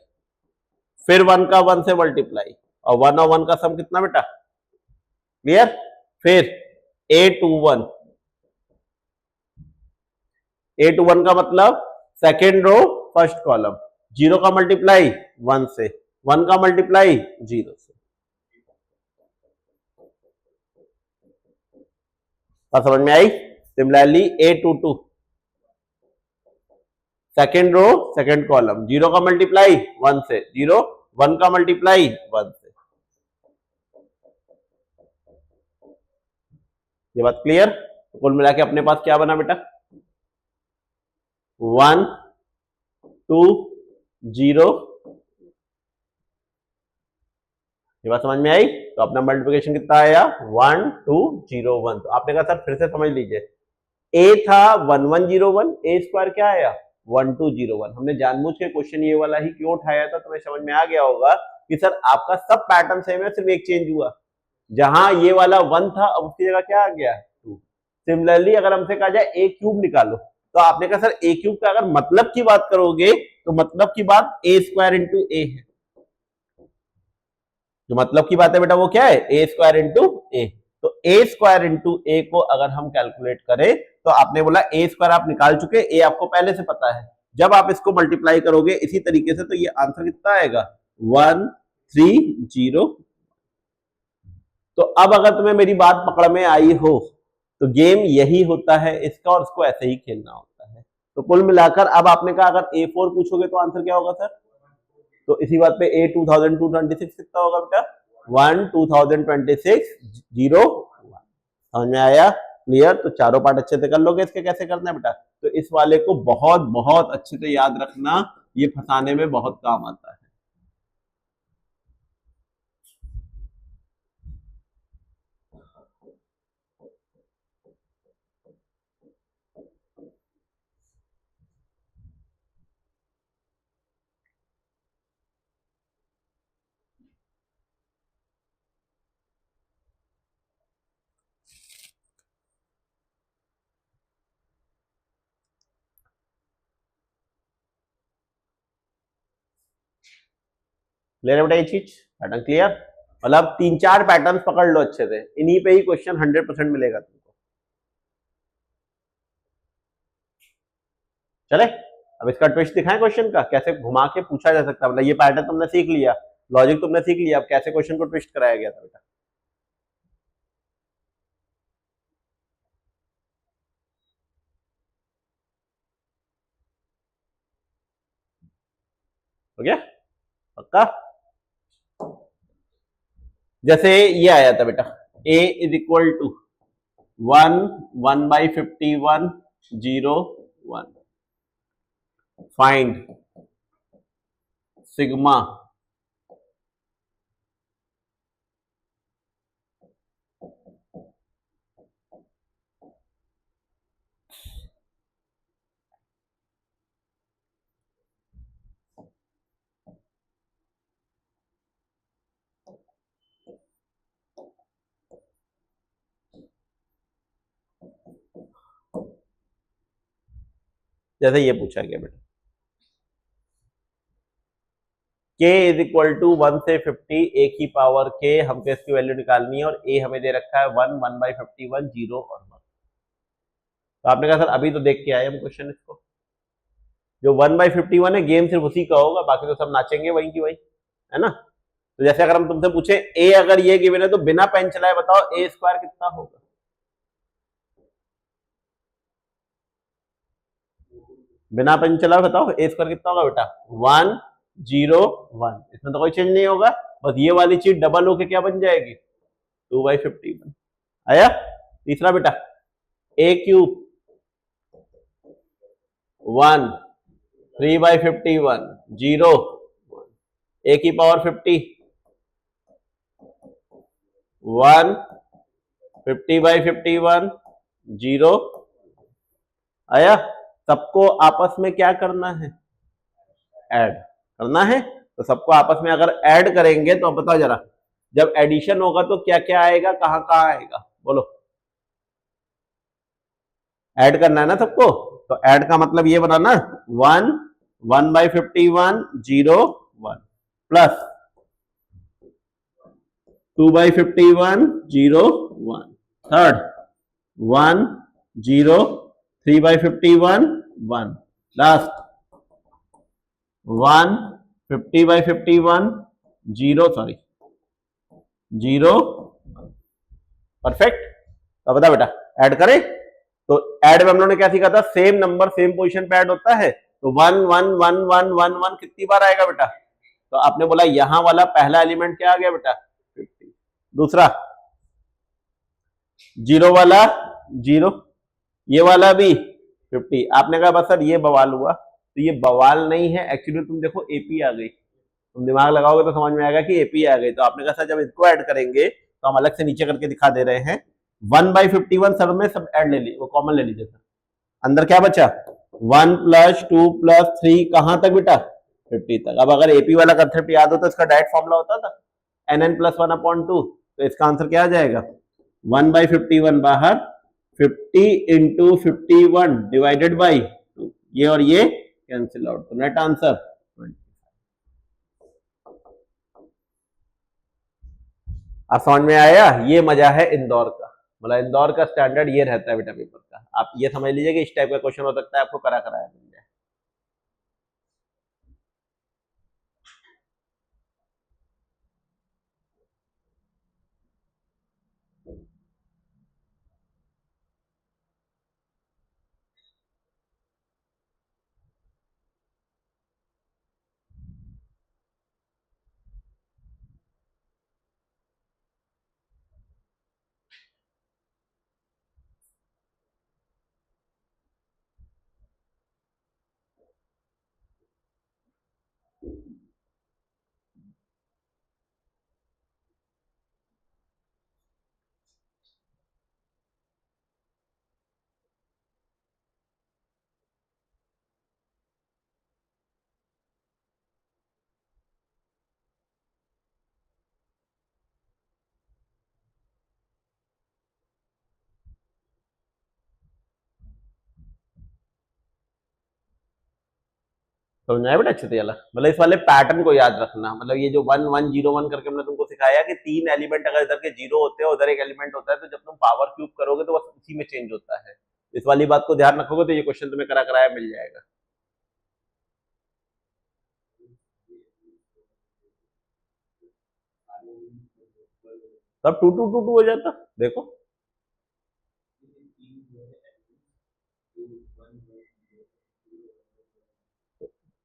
फिर 1 का 1 से मल्टीप्लाई, और 1 और 1 का सम कितना बेटा, क्लियर। फिर A21 का मतलब सेकेंड रो फर्स्ट कॉलम, 0 का मल्टीप्लाई 1 से, 1 का मल्टीप्लाई 0 से। बात समझ में आई? Similarly A22 second row second column, 0 का मल्टीप्लाई 1 से, 0, 1 का मल्टीप्लाई 1 से। ये बात क्लियर? तो कुल मिला के अपने पास क्या बना बेटा, 1 2 0। ये बात समझ में आई? तो अपना मल्टीप्लिकेशन कितना आया, 1 2 0 1। तो आपने कहा सर फिर से समझ लीजिए, ए था 1101, ए स्क्वायर क्या आया 1201। हमने जानबूझ के क्वेश्चन ये वाला ही क्यों उठाया था, तुम्हें समझ में आ गया होगा कि सर आपका सब पैटर्न सेम है, सिर्फ एक चेंज हुआ, जहां ये वाला 1 था अब उसकी जगह क्या आ गया 2। सिमिलरली अगर हमसे कहा जाए ए क्यूब निकालो, तो आपने कहा सर ए क्यूब का अगर मतलब की बात करोगे तो मतलब की बात ए स्क्वायर इंटू ए है। जो मतलब की बात है बेटा वो क्या है, ए स्क्वायर इंटू ए। तो ए स्क्वायर इंटू ए को अगर हम कैलकुलेट करें तो आपने बोला ए स्क्वायर आप निकाल चुके, ए आपको पहले से पता है। जब आप इसको मल्टीप्लाई करोगे इसी तरीके से तो ये आंसर कितना आएगा 130। तो अब अगर तुम्हें मेरी बात पकड़ में आई हो तो गेम यही होता है इसका, और इसको ऐसे ही खेलना होता है। तो कुल मिलाकर अब आपने कहा अगर A4 पूछोगे तो आंसर क्या होगा सर, तो इसी बात पे A 2226 कितना होगा बेटा 1 2026 0 1। समझ में आया? क्लियर? तो चारों पार्ट अच्छे से कर लोगे। इसके कैसे करना है बेटा, तो इस वाले को बहुत बहुत अच्छे से याद रखना, ये फंसाने में बहुत काम आता है। क्लियर है बेटा ये चीज, पैटर्न क्लियर? मतलब 3-4 पैटर्न पकड़ लो अच्छे से, इन्हीं पे ही क्वेश्चन 100% मिलेगा तुमको। चले अब इसका ट्विस्ट दिखाएं क्वेश्चन का, कैसे घुमा के पूछा जा सकता है। मतलब ये पैटर्न तुमने सीख लिया, लॉजिक तुमने सीख लिया, अब कैसे क्वेश्चन को ट्विस्ट कराया गया था बेटा। हो गया पक्का। जैसे ये आया था बेटा, a is equal to 1 1/51 0 1, find sigma जैसे ये पूछा गया बेटा, k इज इक्वल टू 1 से 50 a की पावर k, हमको इसकी वैल्यू निकालनी है और a हमें दे रखा है 1 1/51 0 और 1। तो आपने कहा सर अभी तो देख के आए हम क्वेश्चन, इसको जो 1/51 है गेम सिर्फ उसी का होगा, बाकी तो सब नाचेंगे वही की वही, है ना। तो जैसे अगर हम तुमसे पूछे a अगर ये गिवन है तो बिना पेन चलाए बताओ a स्क्वायर कितना होगा। बिना पेन चलाए बताओ a स्क्वायर कितना होगा बेटा, 1 0 1, इसमें तो कोई चेंज नहीं होगा, बस ये वाली चीज डबल होके क्या बन जाएगी 2/51। आया। तीसरा बेटा a क्यूब 1 3/51 0 a की पावर 50 1 50/51 0। आया। सबको आपस में क्या करना है, ऐड करना है। तो सबको आपस में अगर ऐड करेंगे तो बताओ जरा, जब एडिशन होगा तो क्या क्या आएगा, कहां कहां आएगा, बोलो। ऐड करना है ना सबको, तो ऐड का मतलब ये बना ना 1 1/51 0 1 plus 2/51 0 1, third 1 0 3/51 1, last 1 50/51 0 sorry 0। Perfect. तो बता बेटा ऐड करें, तो ऐड में हम लोगों ने क्या सीखा था, सेम नंबर सेम पोजीशन पे ऐड होता है, तो 1 1 1 1 1 1 कितनी बार आएगा बेटा, तो आपने बोला यहां वाला पहला एलिमेंट क्या आ गया बेटा 50, दूसरा 0 वाला 0, ये वाला भी 50। आपने कहा बस सर ये बवाल हुआ, तो ये बवाल नहीं है एक्चुअली, तुम देखो एपी आ गई, तुम दिमाग लगाओगे तो समझ में आएगा कि एपी आ गई। तो आपने कहा सर जब इसको ऐड करेंगे तो हम अलग से नीचे करके दिखा दे रहे हैं, 1/51 सर में सब ऐड ले ली, वो कॉमन ले लीजिए सर, अंदर क्या बचा 1 + 2 + 3 कहां तक बेटा 50 तक। अब अगर एपी वाला कंसेप्ट याद हो तो इसका डायरेक्ट फॉर्मूला होता था nn + 1/2, तो इसका आंसर क्या आ जाएगा 1/51 बाहर, 50 × 51 डिवाइडेड बाई 2, ये और ये कैंसिल आउट, तो नेट आंसर 20। आप समझ में आया, ये मजा है इंदौर का, मतलब इंदौर का स्टैंडर्ड ये रहता है बेटा पेपर का। आप ये समझ लीजिए कि इस टाइप का क्वेश्चन हो सकता है आपको करा कराया मिल जाए। समझ आया बेटा अच्छे से, मतलब इस वाले पैटर्न को याद रखना, मतलब ये जो 1 1 0 1 करके हमने तुमको सिखाया कि 3 एलिमेंट अगर इधर के 0 होते हैं उधर एक एलिमेंट होता है, तो जब तुम पावर क्यूब करोगे तो बस उसी में चेंज होता है। इस वाली बात को ध्यान रखोगे तो ये क्वेश्चन तुम्हें करा कराया मिल जाएगा। तब 2 2 2 2 हो जाता, देखो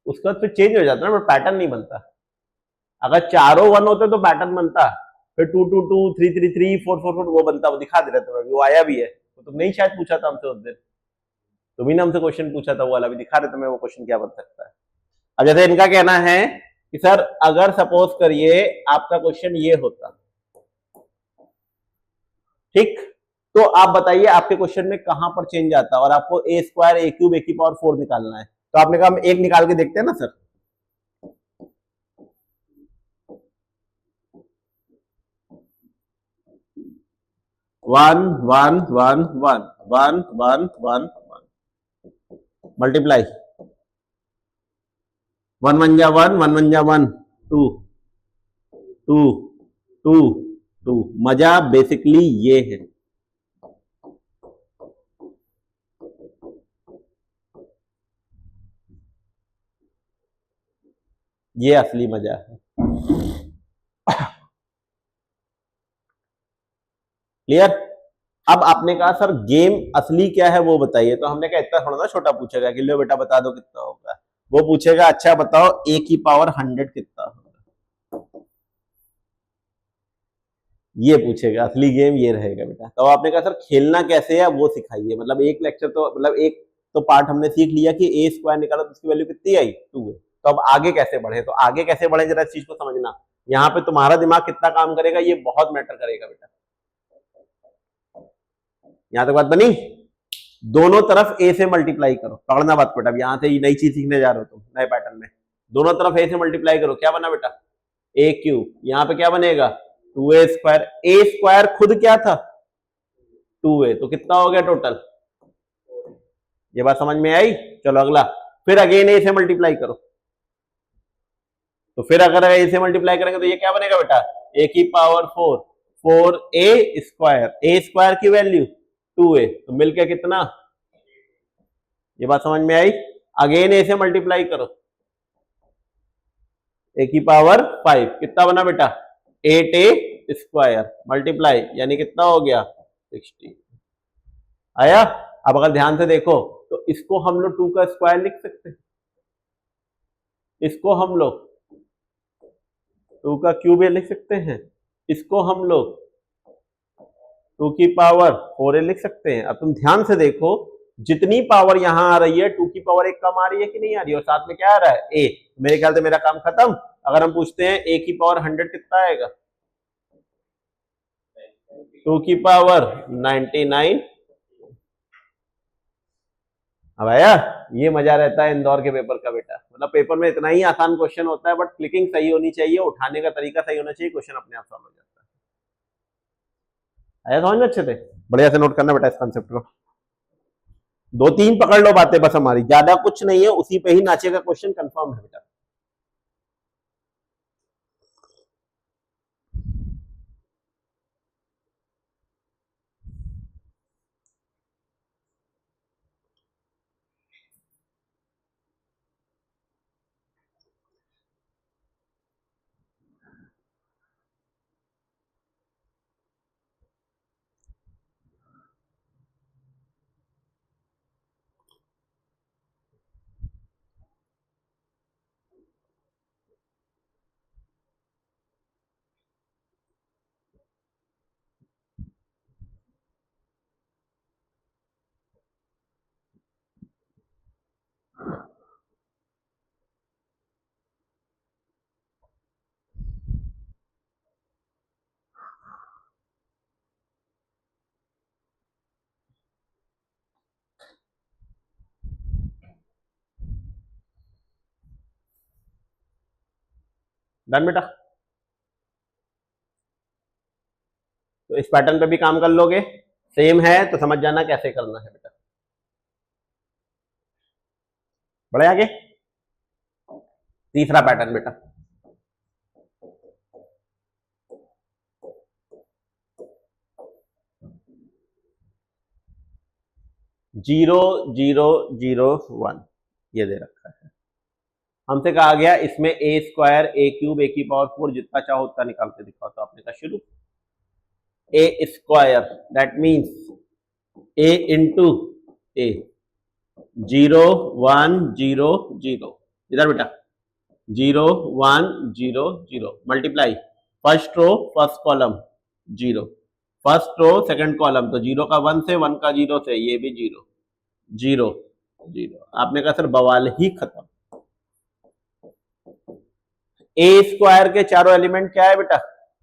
उसका फिर चेंज हो जाता ना, पैटर्न नहीं बनता। अगर चारों 1 होते तो पैटर्न बनता, फिर 2 2 2 3 3 3 4 4 4 वो बनता, वो दिखा दे रहे थे, वो आया भी है। तो तुमने ही शायद पूछा था हमसे उस दिन, तुम्ही ने हमसे क्वेश्चन पूछा था, वो वाला भी दिखा रहे थे मैं वो क्वेश्चन क्या बन सकता है। अब जैसे इनका कहना है कि सर अगर सपोज करिए आपका क्वेश्चन ये होता, ठीक, तो आप बताइए आपके क्वेश्चन में कहां पर चेंज आता, और आपको ए स्क्वायर ए क्यूब ए की पावर 4 निकालना है। तो आपने कहा हम एक निकाल के देखते हैं ना sir. One one one one one one one multiply, one one जा वन, वन वन जा one, two two two two. मजा बेसिकली ये है, ये असली मजा है। क्लियर। अब आपने कहा सर गेम असली क्या है वो बताइए, तो हमने कहा इतना थोड़ा ना छोटा पूछेगा कि लो बेटा बता दो कितना होगा, वो पूछेगा अच्छा बताओ ए की पावर 100 कितना होगा, ये पूछेगा। असली गेम ये रहेगा बेटा। तो आपने कहा सर खेलना कैसे है वो सिखाइए, मतलब एक लेक्चर तो मतलब एक तो पार्ट हमने सीख लिया कि ए स्क्वायर निकाला तो उसकी वैल्यू कितनी आई 2 है। तो अब आगे कैसे बढ़े, तो आगे कैसे बढ़े जरा इस चीज को समझना। यहाँ पे तुम्हारा दिमाग कितना काम करेगा ये बहुत मैटर करेगा बेटा। यहां तक बात बनी। दोनों तरफ ए से मल्टीप्लाई करो, पकड़ना बात बेटा, यहां से नई चीज सीखने जा रहे हो तुम नए पैटर्न में। दोनों तरफ ए से मल्टीप्लाई करो, क्या बना बेटा ए क्यूब, यहाँ पे क्या बनेगा 2a स्क्वायर। ए स्क्वायर खुद क्या था 2a, तो कितना हो गया टोटल, ये बात समझ में आई। चलो अगला, फिर अगेन ए से मल्टीप्लाई करो, तो फिर अगर ए से मल्टीप्लाई करेंगे तो ये क्या बनेगा बेटा ए की पावर 4, 4a स्क्वायर, ए स्क्वायर की वैल्यू 2a, तो मिलकर कितना, ये बात समझ में आई। अगेन ए से मल्टीप्लाई करो, ए की पावर 5, कितना बना बेटा 8a स्क्वायर मल्टीप्लाई, यानी कितना हो गया 60 आया। अब अगर ध्यान से देखो तो इसको हम लोग 2 का स्क्वायर लिख सकते हैं, इसको हम लोग 2 का क्यूब लिख सकते हैं, इसको हम लोग 2 की पावर 4 लिख सकते हैं। अब तुम ध्यान से देखो जितनी पावर यहां आ रही है 2 की पावर 1 कम आ रही है कि नहीं आ रही है, और साथ में क्या आ रहा है ए। मेरे ख्याल से मेरा काम खत्म। अगर हम पूछते हैं ए की पावर 100 कितना आएगा, 2 की पावर 99। अब आया, ये मजा रहता है इंदौर के पेपर का बेटा, मतलब पेपर में इतना ही आसान क्वेश्चन होता है बट क्लिकिंग सही होनी चाहिए, उठाने का तरीका सही होना चाहिए, क्वेश्चन अपने आप सॉल्व हो जाता है। आया समझ में अच्छे से, बढ़िया से नोट करना बेटा इस कॉन्सेप्ट को। 2 3 पकड़ लो बातें बस, हमारी ज्यादा कुछ नहीं है, उसी पे ही नाचेगा क्वेश्चन, कंफर्म है बेटा। डन बेटा, तो इस पैटर्न पे भी काम कर लोगे, सेम है तो समझ जाना कैसे करना है बेटा। बढ़े आगे, तीसरा पैटर्न बेटा, जीरो जीरो जीरो वन, ये दे रखा है। हमसे कहा गया इसमें ए स्क्वायर ए क्यूब ए की पावर 4 जितना चाहो उतना निकाल के दिखाओ, तो आपने कहा शुरू। A square, that means A into A, 0 1 0 0, इधर बेटा 0 1 0 0 multiply first row first column 0, first row second column, तो 0 का 1 से 1 का 0 से, ये भी 0 0 0। आपने कहा सर बवाल ही खत्म। ए स्क्वायर के चारों एलिमेंट क्या है बेटा?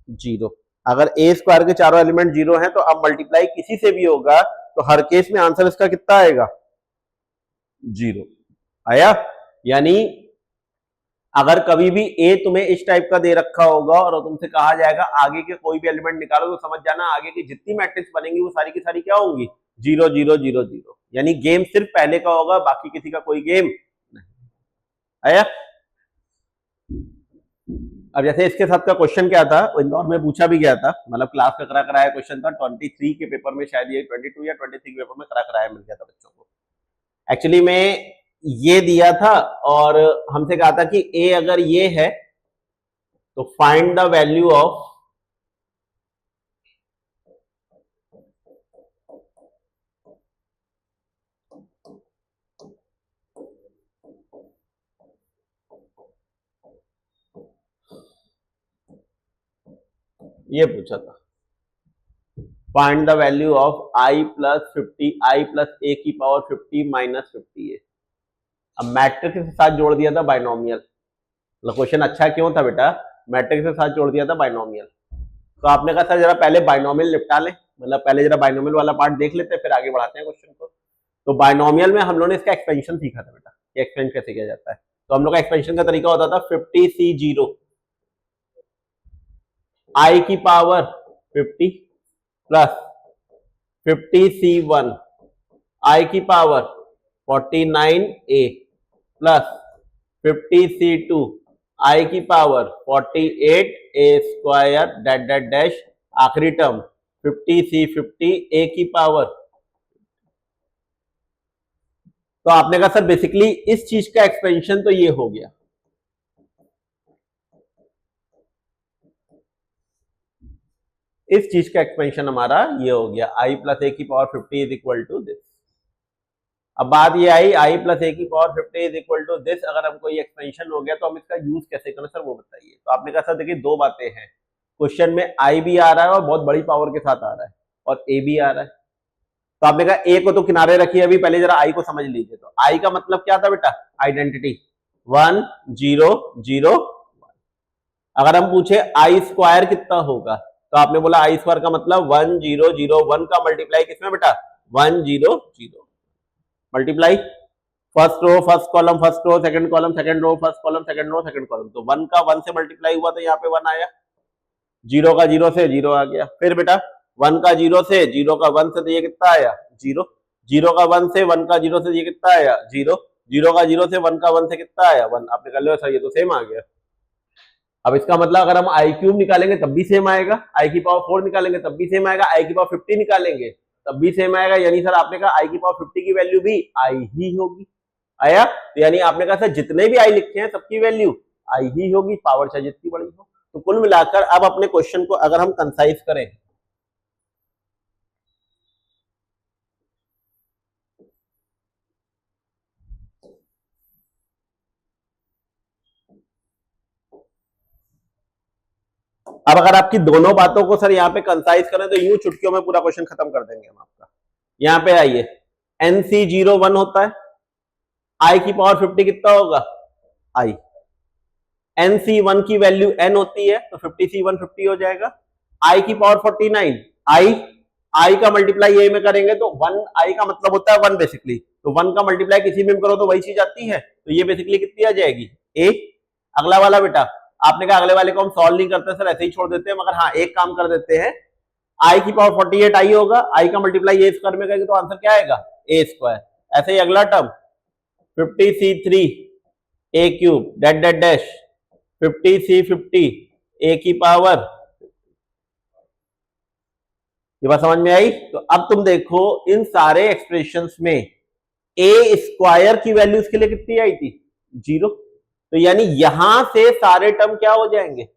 0। अगर ए स्क्वायर के चारों एलिमेंट 0 हैं तो अब मल्टीप्लाई किसी से भी होगा तो हर केस में आंसर इसका कितना आएगा? 0 आया। यानी अगर कभी भी ए तुम्हें इस टाइप का दे रखा होगा और तुमसे कहा जाएगा आगे के कोई भी एलिमेंट निकालो, तो समझ जाना आगे की जितनी मैट्रिक्स बनेंगी वो सारी की सारी क्या होंगी? 0 0 0 0। यानी गेम सिर्फ पहले का होगा, बाकी किसी का कोई गेम नहीं। आया। अब जैसे इसके साथ का क्वेश्चन क्या था, इंदौर में पूछा भी गया था, मतलब क्लास का करा कराया क्वेश्चन था 23 के पेपर में, शायद ये 22 या 23 के पेपर में करा कराया मिल गया था बच्चों को। एक्चुअली में ये दिया था और हमसे कहा था कि ए अगर ये है तो फाइंड द वैल्यू ऑफ ये पूछा था, find the value of I plus 50 I plus A की पावर 50 माइनस 50 ए। अब मैट्रिक्स के साथ जोड़ दिया था बाइनोमियल। क्वेश्चन अच्छा क्यों था बेटा? मैट्रिक्स के साथ जोड़ दिया था बाइनोमियल। तो आपने कहा सर जरा पहले बाइनोमियल निपटा लें, मतलब पहले जरा बाइनोमियल वाला पार्ट देख लेते हैं फिर आगे बढ़ाते हैं क्वेश्चन को। तो बाइनोमियल में हम लोगों ने इसका एक्सपेंशन सीखा था बेटा, कि एक्सपेंड कैसे किया जाता है। तो हम लोग का एक्सपेंशन का तरीका होता था 50C0 आई की पावर 50 प्लस 50C1 आई की पावर 49A प्लस 50C2 आई की power 48A square that that dash, आखिरी टर्म 50C50 ए की पावर। तो आपने कहा सर बेसिकली इस चीज का एक्सपेंशन तो ये हो गया। इस चीज का एक्सपेंशन हमारा ये हो गया, आई प्लस ए की power 50 is equal to this. अब बात ये आई, आई प्लस ए की power 50 is equal to this, अगर हमको ये एक्सपेंशन हो गया तो हम इसका यूज कैसे करें सर वो बताइए। तो आपने कहा सर देखिए दो बातें हैं, क्वेश्चन में आई भी आ रहा है और बहुत बड़ी पावर के साथ आ रहा है, और ए भी आ रहा है। तो आपने कहा ए को तो किनारे रखिए, अभी पहले जरा आई को समझ लीजिए। तो आई का मतलब क्या था बेटा? आइडेंटिटी 1 0 0 1। अगर हम पूछे आई स्क्वायर कितना होगा, तो आपने बोला आई स्क्वायर का मतलब 1 0 0 1 का मल्टीप्लाई किसमें बेटा? 1 0 0 multiply first row first column first row, second column second row, first column second row second column. तो 1 का 1 से मल्टीप्लाई हुआ तो यहाँ पे 1 आया, 0 का 0 से 0 आ गया। फिर बेटा 1 का 0 से 0 का 1 से, तो ये कितना आया? 0। 0 का 1 से 1 का 0 से ये कितना आया? 0। 0 का 0 से 1 का 1 से कितना आया? 1। आपने कर लिया सर, ये तो सेम आ गया। अब इसका मतलब अगर हम आई क्यूब निकालेंगे तब भी सेम आएगा, आई की पावर 4 निकालेंगे तब भी सेम आएगा, आई की पावर 50 निकालेंगे तब भी सेम आएगा। यानी सर आपने कहा आई की पावर 50 की वैल्यू भी आई ही होगी। आया? तो यानी आपने कहा सर जितने भी आई लिखे हैं सबकी वैल्यू आई ही होगी, पावर चाहे जितनी बड़ी हो। तो कुल मिलाकर अब अपने क्वेश्चन को अगर हम कंसाइज करें, अब अगर आपकी दोनों बातों को सर यहाँ पे कंसाइज करें तो यूं चुटकियों में पूरा क्वेश्चन खत्म कर देंगे हम आपका। यहाँ पे आइए, NC01 होता है, आई की पावर 50 कितना होगा? आई। NC1 की वैल्यू n होती है तो 50C1 50 हो जाएगा। आई की पावर 49, आई का मल्टीप्लाई ए में करेंगे तो 1, आई का मतलब होता है 1 बेसिकली, तो 1 का मल्टीप्लाई किसी में करो तो वही चीज आती है। तो ये बेसिकली कितनी आ जाएगी? ए। अगला वाला बेटा, आपने कहा अगले वाले को हम सॉल्व नहीं करते सर, ऐसे ही छोड़ देते हैं, मगर हाँ एक काम कर देते हैं, आई की पावर 48 आई होगा, आई का मल्टीप्लाई ए स्क्वायर में करेंगे तो आंसर क्या आएगा? ए स्क्वायर। ऐसे ही अगला term 50C3 A cube that that dash 50C50 ए की पावर। ये बात समझ में आई? तो अब तुम देखो इन सारे एक्सप्रेशंस में ए स्क्वायर की वैल्यू इसके लिए कितनी आई थी? 0। तो यानी यहां से सारे टर्म क्या हो जाएंगे?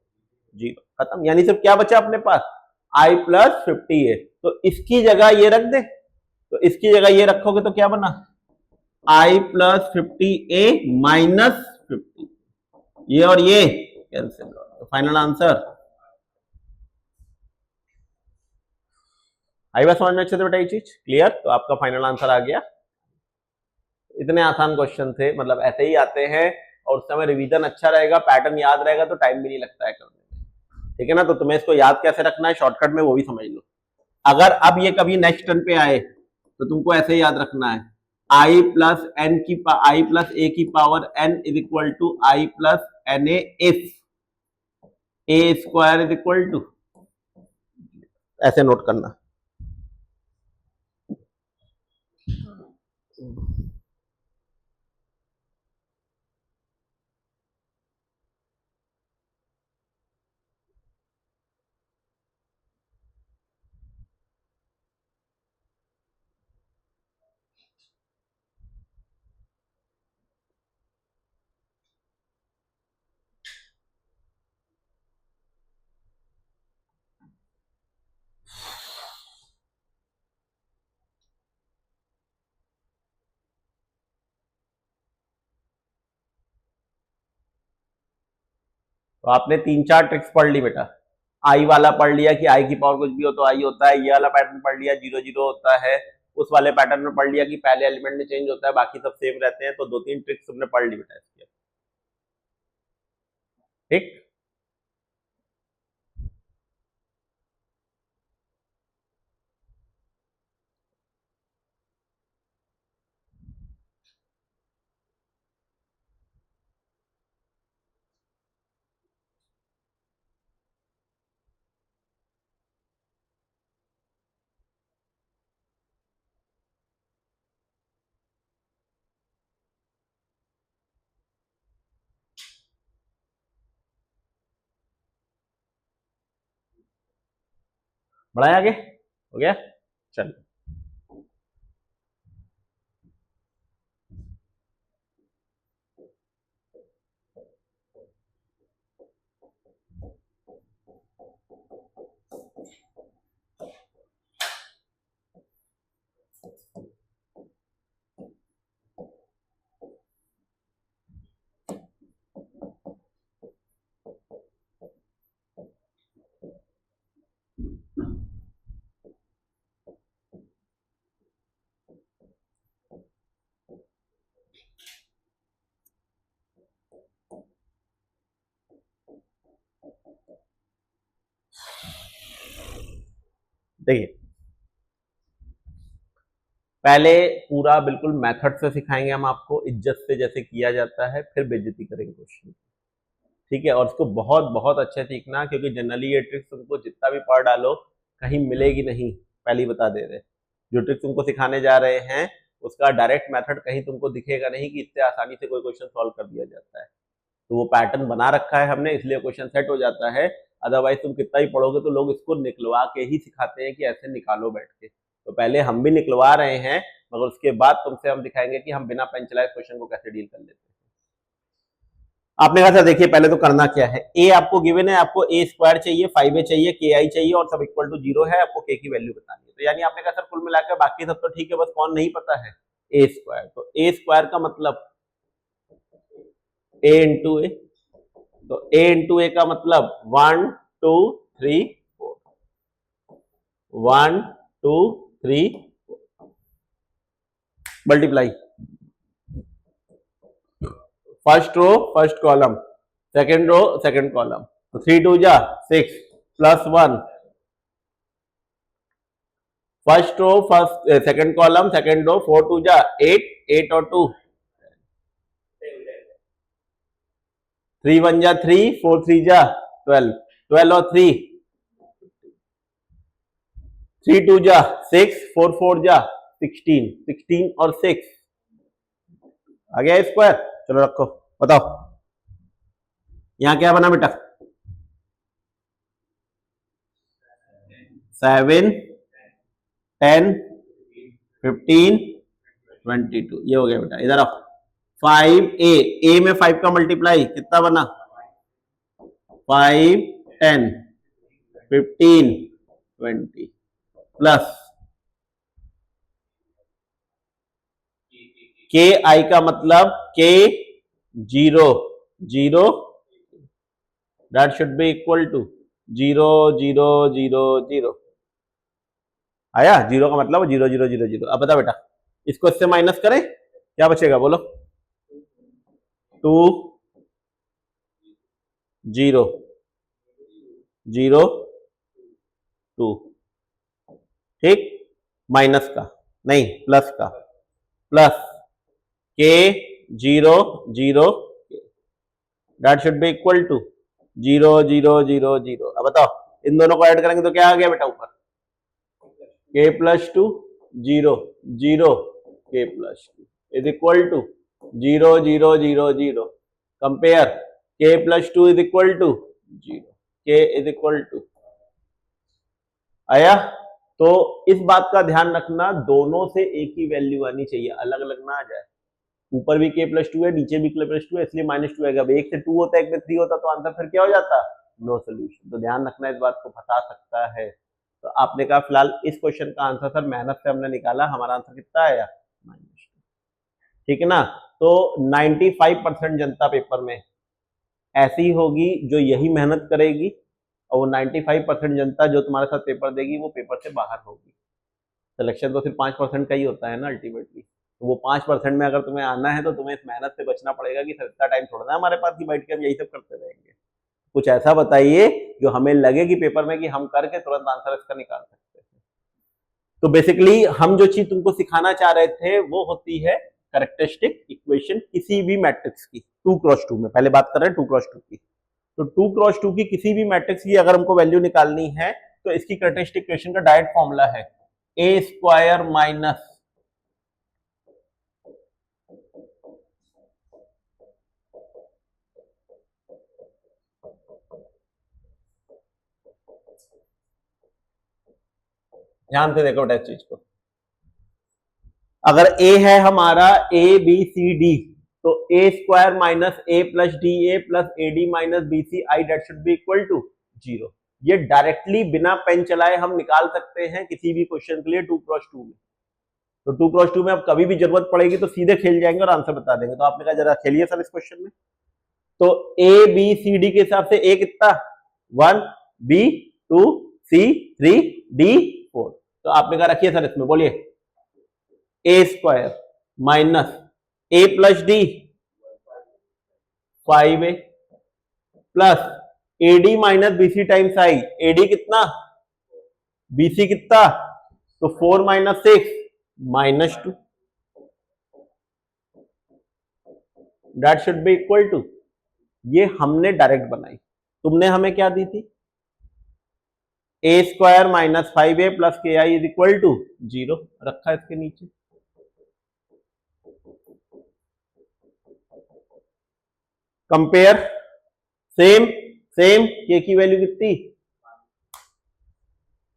0, खत्म। यानी सिर्फ क्या बचा अपने पास? आई प्लस 50 ए, तो इसकी जगह ये रख दे, तो इसकी जगह ये रखोगे तो क्या बना, आई प्लस 50 ए माइनस 50, ये और ये कैंसिल, तो फाइनल आंसर। आई बात समझ में अच्छे से बेटा ये चीज क्लियर, तो आपका फाइनल आंसर आ गया। इतने आसान क्वेश्चन थे, मतलब ऐसे ही आते हैं, और उस समय रिवीजन अच्छा रहेगा, पैटर्न याद रहेगा तो टाइम भी नहीं लगता है करने में, ठीक है ना। तो तुम्हें इसको याद कैसे रखना है शॉर्टकट में वो भी समझ लो। अगर अब ये कभी नेक्स्ट टर्न पे आए तो तुमको ऐसे याद रखना है, आई प्लस एन की आई प्लस ए की power N is equal to I plus N A if A square is equal to, ऐसे नोट करना। तो आपने 3-4 ट्रिक्स पढ़ ली बेटा, आई वाला पढ़ लिया कि आई की पावर कुछ भी हो तो आई होता है, ये वाला पैटर्न पढ़ लिया 0-0 होता है, उस वाले पैटर्न में पढ़ लिया कि पहले एलिमेंट में चेंज होता है बाकी सब सेम रहते हैं, तो 2-3 ट्रिक्स तुमने पढ़ ली बेटा इसके, ठीक। बढ़ाए आगे, हो गया, चलो। देखिए पहले पूरा बिल्कुल मेथड से सिखाएंगे हम आपको, इज्जत से जैसे किया जाता है, फिर बेइज्जती करेंगे क्वेश्चन, ठीक है। और इसको बहुत बहुत अच्छे सीखना, क्योंकि जनरली ये ट्रिक्स तुमको जितना भी पढ़ डालो कहीं मिलेगी नहीं, पहले ही बता दे रहे। जो ट्रिक्स तुमको सिखाने जा रहे हैं उसका डायरेक्ट मेथड कहीं तुमको दिखेगा नहीं कि इतने आसानी से कोई क्वेश्चन सॉल्व कर दिया जाता है, तो वो पैटर्न बना रखा है हमने, इसलिए क्वेश्चन सेट हो जाता है। अदरवाइज तुम कितना ही पढ़ोगे तो लोग इसको निकलवा के ही सिखाते हैं कि ऐसे निकालो बैठ के, तो पहले हम भी निकलवा रहे हैं, मगर उसके बाद तुमसे हम दिखाएंगे कि हम बिना पेन चलाए क्वेश्चन को कैसे डील कर लेते हैं। आपने कहा था देखिए पहले तो करना क्या है, ए आपको गिवन है, आपको ए स्क्वायर चाहिए, 5a चाहिए, के आई चाहिए, और सब इक्वल टू 0 है, आपको के की वैल्यू बतानी है। तो यानी आपने कहा सर कुल मिलाकर बाकी सब तो ठीक है, बस कौन नहीं पता है, ए स्क्वायर। तो ए स्क्वायर का मतलब ए इंटू ए, तो ए इंटू ए का मतलब 1 2 3 4, 1 2 3 multiply, first row first column, second row second column, तो 3 2 जा 6 plus 1, first row first second column second row 4 2 जा 8 8 और 2 3 1 जा 3 4 3 जा 12 12 और 3 3 2 जा 6 4 4 जा 16 16 और 6 आ गया स्क्वायर। चलो रखो, बताओ यहां क्या बना बेटा, 7 10 15 22, ये हो गया बेटा। इधर आओ, 5a, a में 5 का मल्टीप्लाई कितना बना, 5 10 15 20 प्लस के आई का मतलब K 0 0 that should be equal to 0 0 0 0 आया। 0 का मतलब 0 0 0 0। अब बता बेटा, इसको इससे माइनस करें, क्या बचेगा बोलो? 2 0 0 2, ठीक, माइनस का नहीं प्लस का, plus K 0 0 that should be equal to 0 0 0 0। अब बताओ, इन दोनों को ऐड करेंगे तो क्या आ गया बेटा ऊपर? के plus 2 0 0 K plus 2 is equal to 0 0 0 0। Compare K plus 2 is equal to 0, K is equal to, आया। तो इस बात का ध्यान रखना, दोनों से एक ही वैल्यू आनी चाहिए, अलग अलग ना आ जाए। ऊपर भी के प्लस 2 है, नीचे भी के प्लस 2 है, इसलिए माइनस 2 आएगा। अब एक से 2 होता है, एक में 3 होता, तो आंसर फिर क्या हो जाता? No solution. तो ध्यान रखना, इस बात को फंसा सकता है। तो आपने कहा फिलहाल इस क्वेश्चन का आंसर सर मेहनत से हमने निकाला, हमारा आंसर कितना आया? माइनस 2, ठीक है ना। तो 95% जनता पेपर में ऐसी होगी जो यही मेहनत करेगी, और वो 95% जनता जो तुम्हारे साथ पेपर देगी वो पेपर से बाहर होगी। सिलेक्शन तो सिर्फ 5% का ही होता है ना अल्टीमेटली। तो वो 5% में अगर तुम्हें आना है तो तुम्हें इस मेहनत से बचना पड़ेगा कि सर इतना टाइम छोड़ना है हमारे पास कि बैठ के हम यही सब करते रहेंगे। कुछ ऐसा बताइए जो हमें लगे कि पेपर में कि हम करके तुरंत आंसर इसका निकाल सकते हैं। तो बेसिकली हम जो चीज तुमको सिखाना चाह रहे थे वो होती है कैरेक्टरिस्टिक इक्वेशन किसी भी मैट्रिक्स की 2x2 में। पहले बात कर रहे हैं 2x2 की। तो 2x2 की किसी भी मैट्रिक्स की अगर हमको वैल्यू निकालनी है तो इसकी कैरेक्टरिस्टिक इक्वेशन का डायरेक्ट फॉर्मूला है ए स्क्वायर माइनस ध्यान से देखो बेटा इस चीज को। अगर ए है हमारा ए बी सी डी, तो A square minus A plus D A plus A D minus B C I that should be equal to 0। ये डायरेक्टली बिना पेन चलाए हम निकाल सकते हैं किसी भी क्वेश्चन के लिए 2x2 में। तो 2x2 में अब कभी भी जरूरत पड़ेगी तो सीधे खेल जाएंगे और आंसर बता देंगे। तो आपने कहा जरा खेलिए सर इस क्वेश्चन में। तो ए बी सी डी के हिसाब से ए कितना? 1 बी 2 सी 3 डी 4। तो आपने कहा रखिए सर इसमें, बोलिए A square minus A plus D 5a plus AD minus BC times I. AD कितना? बीसी कितना? तो 4 minus 6 minus 2 that should be equal to, ये हमने डायरेक्ट बनाई। तुमने हमें क्या दी थी? ए स्क्वायर माइनस 5a प्लस के आई इज इक्वल टू 0 रखा इसके नीचे। कंपेयर सेम सेम, के की वैल्यू कितनी?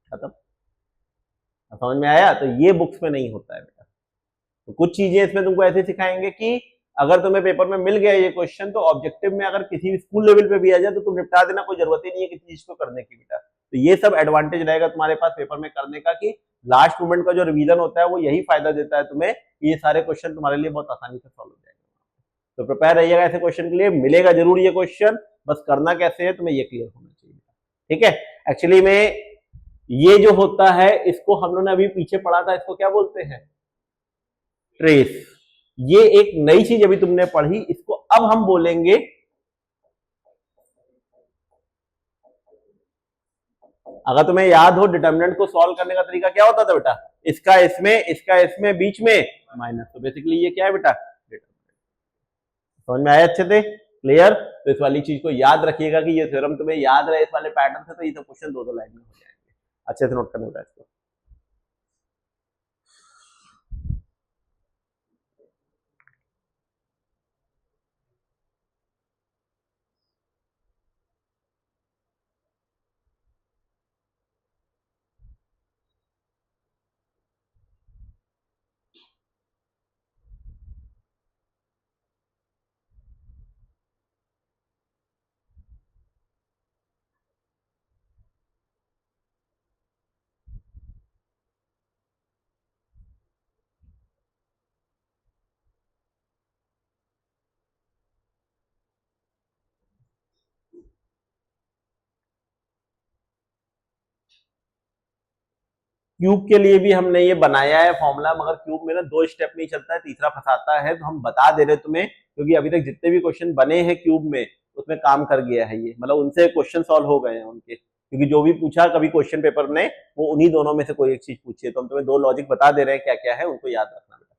खत्म। समझ में आया? तो ये बुक्स में नहीं होता है बेटा। तो कुछ चीजें इसमें तुमको ऐसे सिखाएंगे कि अगर तुम्हें पेपर में मिल गया ये क्वेश्चन तो ऑब्जेक्टिव में अगर किसी स्कूल लेवल पे भी आ जाए तो तुम निपटा देना, कोई जरूरत ही नहीं है किसी चीज को करने की बेटा। तो ये सब एडवांटेज रहेगा तुम्हारे पास पेपर में करने का कि लास्ट मोमेंट का जो रिवीजन होता है वो यही फायदा देता है तुम्हें कि ये सारे क्वेश्चन तुम्हारे लिए बहुत आसानी से सॉल्व हो जाएंगे। तो प्रिपेयर रहिएगा ऐसे क्वेश्चन के लिए, मिलेगा जरूर ये क्वेश्चन, बस करना कैसे है तुम्हें ये क्लियर होना चाहिए। ठीक है। एक्चुअली में ये जो होता है इसको हम लोगों ने अभी पीछे पढ़ा था, इसको क्या बोलते हैं? ट्रेस। ये एक नई चीज अभी तुमने पढ़ी, इसको अब हम बोलेंगे अगर तुम्हें याद हो डिटर्मिनेंट को सॉल्व करने का तरीका क्या होता था बेटा? इसका इसमें बीच में माइनस। तो बेसिकली ये क्या है बेटा? समझ में आया अच्छे से? क्लियर? तो इस वाली चीज को याद रखिएगा कि ये थ्योरम तुम्हें याद रहे इस वाले पैटर्न से, तो ये सब क्वेश्चन दो दो लाइन में हो जाएंगे। अच्छे से नोट करने का इसको। क्यूब के लिए भी हमने ये बनाया है फॉर्मूला, मगर क्यूब में ना 2 स्टेप में ही चलता है, तीसरा फंसाता है, तो हम बता दे रहे तुम्हें क्योंकि अभी तक जितने भी क्वेश्चन बने हैं क्यूब में उसमें काम कर गया है ये, मतलब उनसे क्वेश्चन सॉल्व हो गए हैं उनके, क्योंकि जो भी पूछा कभी क्वेश्चन पेपर ने वो उन्हीं दोनों में से कोई एक चीज पूछी है, तो हम तुम्हें 2 लॉजिक बता दे रहे हैं क्या क्या है, उनको याद रखना बेटा।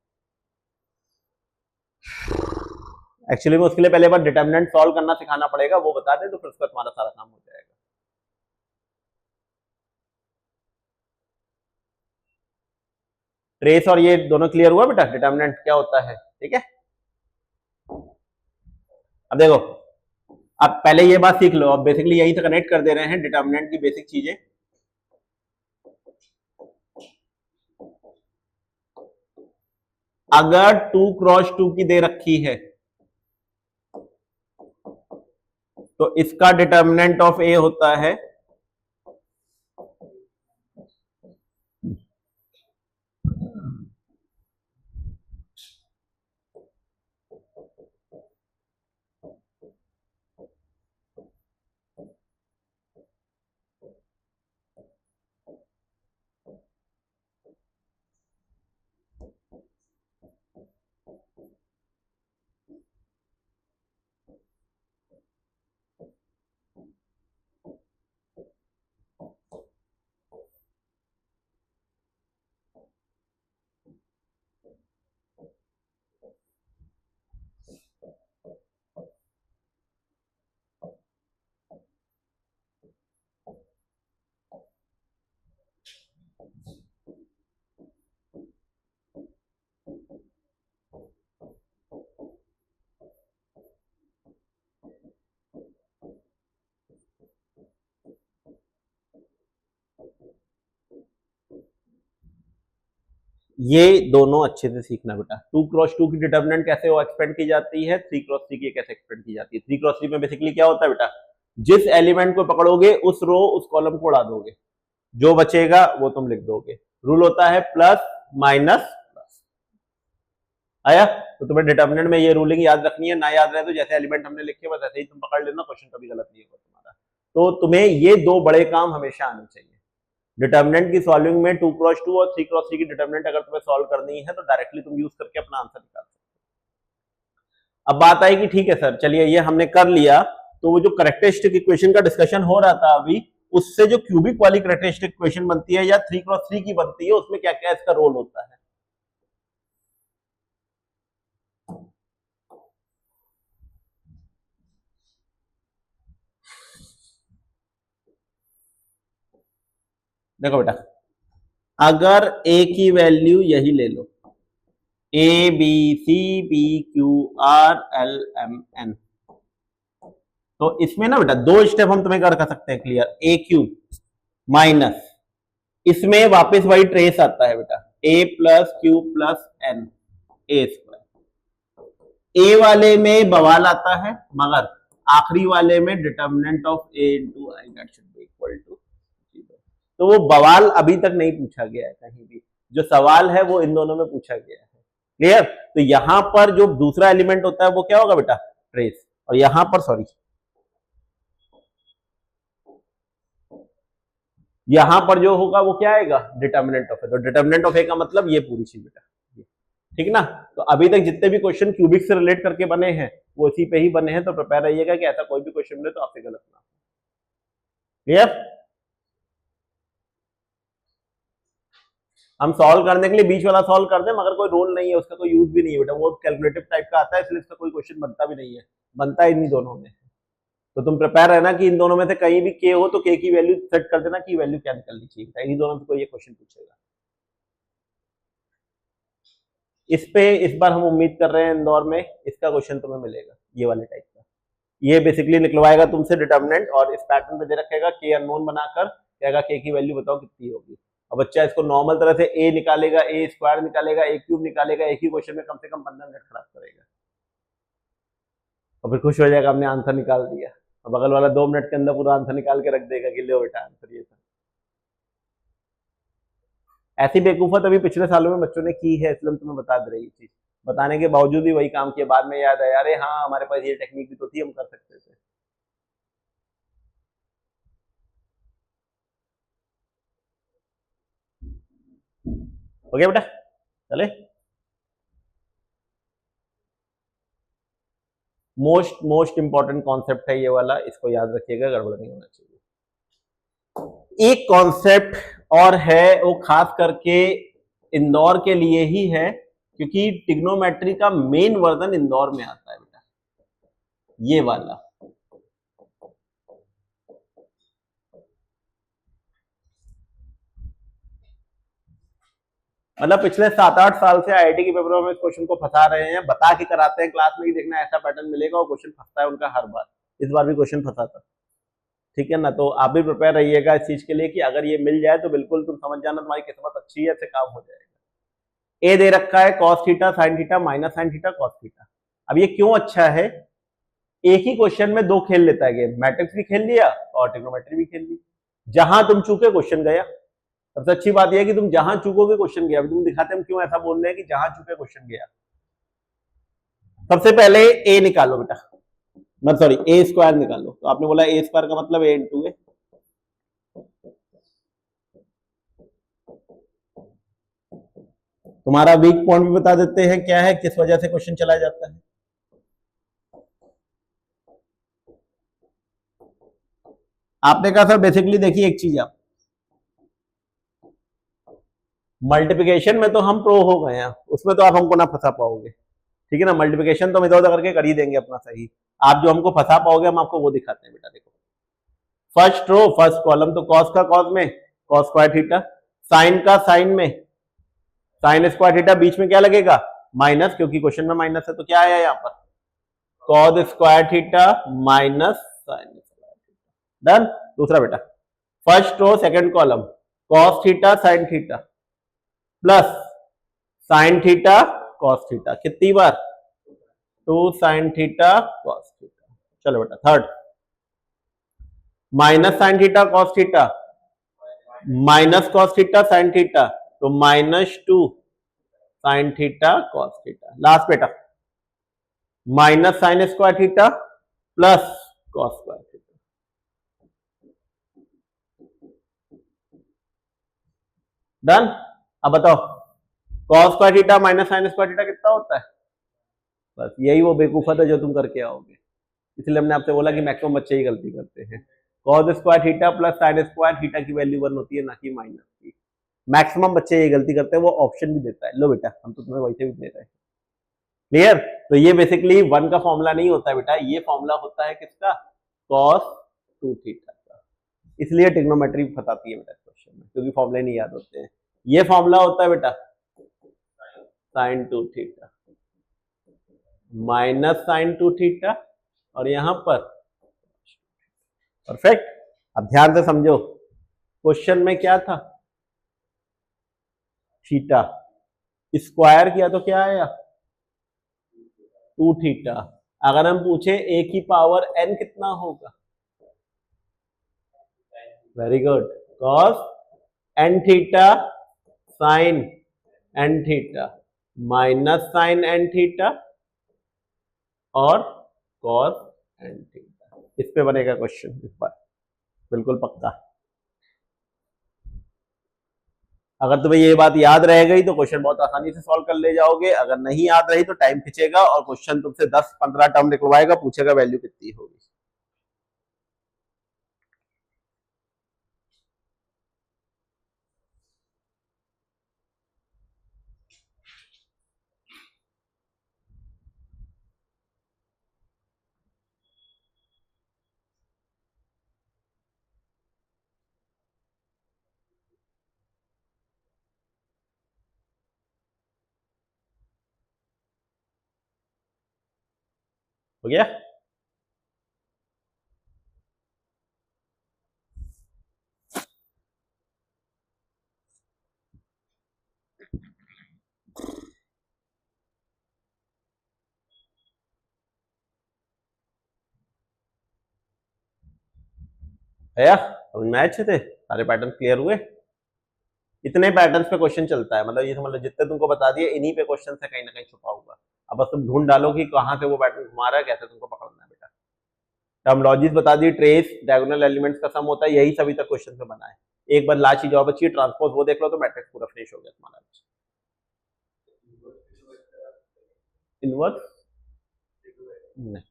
एक्चुअली में उसके लिए पहले बार डिटर्मिनेंट सॉल्व करना सिखाना पड़ेगा, वो बता दें तो फिर उसका तुम्हारा सारा काम हो जाएगा। ट्रेस और ये दोनों क्लियर हुआ बेटा, डिटर्मिनेंट क्या होता है, ठीक है। अब देखो, अब पहले ये बात सीख लो, अब बेसिकली यही से कनेक्ट कर दे रहे हैं डिटर्मिनेंट की बेसिक चीजें। अगर 2x2 की दे रखी है तो इसका डिटर्मिनेंट ऑफ ए होता है ये दोनों अच्छे से सीखना बेटा। 2x2 की डिटर्मिनेंट कैसे वो एक्सपेंड की जाती है, 3x3 की कैसे एक्सपेंड की जाती है। 3x3 में बेसिकली क्या होता है बेटा, जिस एलिमेंट को पकड़ोगे उस रो उस कॉलम को उड़ा दोगे, जो बचेगा वो तुम लिख दोगे। रूल होता है प्लस माइनस प्लस। आया, तो तुम्हें डिटर्मिनेंट में ये रूलिंग याद रखनी है, ना याद रहे तो जैसे एलिमेंट हमने लिखे बस ऐसे ही तुम पकड़ लेना, क्वेश्चन कभी गलत नहीं होगा तुम्हारा। तो तुम्हें ये 2 बड़े काम हमेशा आने चाहिए डिटर्मिनेंट की सॉल्विंग में। 2x2 और 3x3 की डिटर्मिनेंट अगर तुम्हें सॉल्व करनी है तो डायरेक्टली तुम यूज करके अपना आंसर निकाल सकते हो। अब बात आई कि ठीक है सर चलिए ये हमने कर लिया, तो वो जो करेक्टरिस्टिक इक्वेशन का डिस्कशन हो रहा था अभी, उससे जो क्यूबिक वाली करेक्टरिस्टिक इक्वेशन बनती है या 3x3 की बनती है, उसमें क्या क्या इसका रोल होता है। देखो बेटा, अगर ए की वैल्यू यही ले लो, A B C P Q R L M N, तो इसमें ना बेटा 2 स्टेप हम तुम्हें कर सकते हैं क्लियर। ए क्यूब माइनस, इसमें वापस वही ट्रेस आता है बेटा, A plus Q plus N A square. A वाले में बवाल आता है, मगर आखिरी वाले में determinant of A into I that should be equal to 0। तो वो बवाल अभी तक नहीं पूछा गया है कहीं भी, जो सवाल है वो इन दोनों में पूछा गया है। क्लियर, तो यहां पर जो दूसरा एलिमेंट होता है वो क्या होगा बेटा, ट्रेस, और यहां पर सॉरी यहां पर जो होगा वो क्या आएगा, डिटर्मिनेंट ऑफ ए। तो डिटर्मिनेंट ऑफ ए का मतलब ये पूरी चीज बेटा, ठीक ना। तो अभी तक जितने भी क्वेश्चन क्यूबिक से रिलेट करके बने हैं वो इसी पे ही बने हैं, तो प्रिपेयर रहिएगा कि ऐसा कोई भी क्वेश्चन मिले तो आपसे गलत ना। क्लियर, हम सॉल्व करने के लिए बीच वाला सॉल्व कर दें, मगर कोई रोल नहीं है उसका, कोई यूज भी नहीं है बेटा, वो कैलकुलेटिव टाइप का आता है, इसलिए इसका कोई क्वेश्चन बनता भी नहीं है, बनता है इन्हीं दोनों में। तो तुम प्रिपेयर रहना कि इन दोनों में से कहीं भी के हो तो के की वैल्यू सेट कर देना कि वैल्यू क्या निकलनी चाहिए, इन्हीं दोनों में कोई ये क्वेश्चन पूछेगा। इस पे इस बार हम उम्मीद कर रहे हैं इंदौर में इसका क्वेश्चन तुम्हें मिलेगा, ये वाले टाइप का। ये बेसिकली निकलवाएगा तुमसे डिटर्मिनेंट और इस पैटर्न पे दे रखेगा के अननोन बनाकर, कहेगा के की वैल्यू बताओ कितनी होगी। और बच्चा इसको नॉर्मल तरह से ए निकालेगा, ए स्क्वायर निकालेगा, ए क्यूब निकालेगा, एक ही क्वेश्चन में कम से कम 15 मिनट खराब करेगा और फिर खुश हो जाएगा हमने आंसर निकाल दिया, और बगल वाला 2 मिनट के अंदर पूरा आंसर निकाल के रख देगा कि लो बेटा आंसर ये था। ऐसी बेवकूफत अभी पिछले सालों में बच्चों ने की है, इसलिए हम तुम्हें बता दे रही चीज, बताने के बावजूद भी वही काम किया, बाद में याद आया अरे हाँ हमारे पास ये टेक्निक भी तो थी, हम कर सकते थे। ओके बेटा, चले। मोस्ट इंपॉर्टेंट कॉन्सेप्ट है ये वाला, इसको याद रखिएगा, गड़बड़ नहीं होना चाहिए। एक कॉन्सेप्ट और है, वो खास करके इंदौर के लिए ही है, क्योंकि ट्रिग्नोमेट्री का मेन वर्जन इंदौर में आता है बेटा, ये वाला। मतलब पिछले 7-8 साल से आईआईटी के पेपरों में इस क्वेश्चन को फंसा रहे हैं, बता के कराते हैं क्लास में कि देखना ऐसा पैटर्न मिलेगा, और क्वेश्चन फंसता है उनका हर बार। इस बार भी क्वेश्चन फंसा था, ठीक है ना। तो आप भी प्रिपेयर रहिएगा इस चीज के लिए कि अगर ये मिल जाए तो बिल्कुल तुम समझ जाना तुम्हारी किस्मत अच्छी है, ऐसे काम हो जाएगा। ए दे रखा है cos theta sine theta minus sine theta cos theta. अब ये क्यों अच्छा है, एक ही क्वेश्चन में दो खेल लेता है गेम, मैट्रिक्स भी खेल लिया और ट्रिग्नोमेट्री भी खेल ली। जहां तुम चूके क्वेश्चन गया। सबसे अच्छी बात यह है कि तुम जहां चूकोगे क्वेश्चन गया। तुम दिखाते हैं क्यों ऐसा बोल रहे हैं कि जहां चूके क्वेश्चन गया। सबसे पहले ए निकालो बेटा, मतलब सॉरी ए स्क्वायर निकालो। तो आपने बोला ए स्क्वायर का मतलब ए इंटू ए। तुम्हारा वीक पॉइंट भी बता देते हैं क्या है, किस वजह से क्वेश्चन चला जाता है। आपने कहा सर बेसिकली देखिए एक चीज, आप मल्टीप्लिकेशन में तो हम प्रो हो गए हैं, उसमें तो आप हमको ना फंसा पाओगे, ठीक है ना। मल्टीप्लिकेशन तो हम इधर उधर करके कर ही देंगे अपना सही। आप जो हमको फंसा पाओगे हम आपको वो दिखाते हैं बेटा। देखो फर्स्ट रो फर्स्ट कॉलम, तो कॉस का कॉस में कॉस स्क्वायर थीटा, साइन का साइन में साइन स्क्वायर थीटा, बीच में क्या लगेगा माइनस, क्योंकि क्वेश्चन में माइनस है। तो क्या आया यहाँ पर cos square theta minus sine square theta. Done. दूसरा बेटा first row second column cos theta sine theta plus sine theta cos theta, कितनी बार 2 साइन थीटा कॉस थीटा। चलो बेटा third minus sine theta cos theta minus cos theta sine theta, तो -2 sine theta cos theta. Last बेटा minus sine square theta plus cos square theta. Done. अब बताओ cos square theta minus sine square theta कितना होता है। बस यही वो बेवकूफत है जो तुम करके आओगे, इसलिए हमने आपसे बोला कि मैक्सिमम बच्चे ही गलती करते हैं। Cos square theta plus sign square theta की वैल्यू 1 होती है, ना कि माइनस की। मैक्सिमम बच्चे ये गलती करते हैं, वो ऑप्शन भी देता है। लो बेटा हम तो तुम्हें वैसे भी दे रहे हैं, क्लियर। तो ये बेसिकली 1 का फॉर्मूला नहीं होता है बेटा, ये फॉर्मूला होता है किसका cos 2 थीटा का। इसलिए ट्रिग्नोमेट्री फंसाती है बेटा क्वेश्चन में, क्योंकि फॉर्मूले नहीं याद होते हैं। ये फॉर्मूला होता है बेटा sin 2 theta minus sine 2 theta, और यहां पर परफेक्ट। अब ध्यान से समझो, क्वेश्चन में क्या था थीटा, स्क्वायर किया तो क्या आया 2 थीटा। अगर हम पूछे a की पावर n कितना होगा, very good, cos n theta sine n theta minus sine n theta और cos n थीटा। इस पे बनेगा क्वेश्चन इस बार, बिल्कुल पक्का। अगर तुम्हें ये बात याद रह गई तो क्वेश्चन बहुत आसानी से सॉल्व कर ले जाओगे, अगर नहीं याद रही तो टाइम खींचेगा और क्वेश्चन तुमसे 10-15 टर्म निकलवाएगा, पूछेगा वैल्यू कितनी होगी। हो गया। भैया समझ में आए अच्छे थे, सारे पैटर्न क्लियर हुए। इतने पैटर्न्स पे क्वेश्चन चलता है, मतलब ये समझ लो जितने तुमको बता दिए इन्हीं पे क्वेश्चन से कहीं ना कहीं छुपा हुआ। अब बस तुम ढूंढ डालो कि कहां से वो पैटर्न घुमा रहा है, कैसे तुमको पकड़ना है बेटा। टर्मोलॉजीज बता दी, ट्रेस डायगोनल एलिमेंट्स का सम होता है, यही सभी तक क्वेश्चन में बना है। एक बार लास्ट चीज और बची ट्रांसपोज, वो देख लो तो मैट्रिक्स पूरा फिनिश हो गया तुम्हारा। इनवर्स नहीं,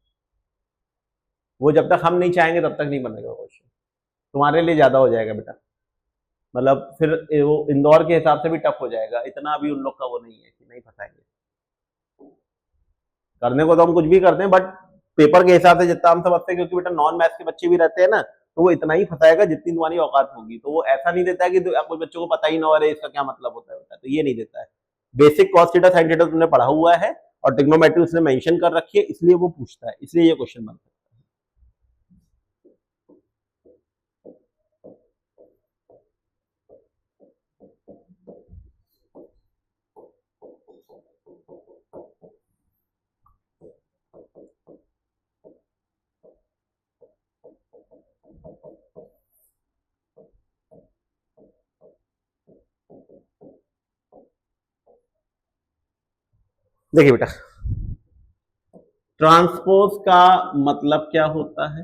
वो जब तक हम नहीं चाहेंगे तब तक नहीं बनेगा क्वेश्चन, तुम्हारे लिए ज्यादा हो जाएगा बेटा, मतलब फिर वो इंदौर के हिसाब से भी टफ हो जाएगा, इतना भी उन लोग का वो नहीं है कि नहीं फंसाएंगे। करने को तो हम कुछ भी करते हैं, बट पेपर के हिसाब से जितना हम समझते हैं, क्योंकि बेटा नॉन मैथ्स के बच्चे भी रहते हैं ना, तो वो इतना ही फंसाएगा जितनी तुम्हारी औकात होगी, तो वो ऐसा नहीं देता है कि कुछ बच्चों को पता ही ना हो रहा है इसका क्या मतलब होता है बेटा, तो ये नहीं देता है। Basic cos theta sine theta तुमने पढ़ा हुआ है और ट्रिग्नोमेट्री उसने मेंशन कर रखी है, इसलिए वो पूछता है, इसलिए ये क्वेश्चन बनता है। देखिए बेटा, ट्रांसपोज का मतलब क्या होता है?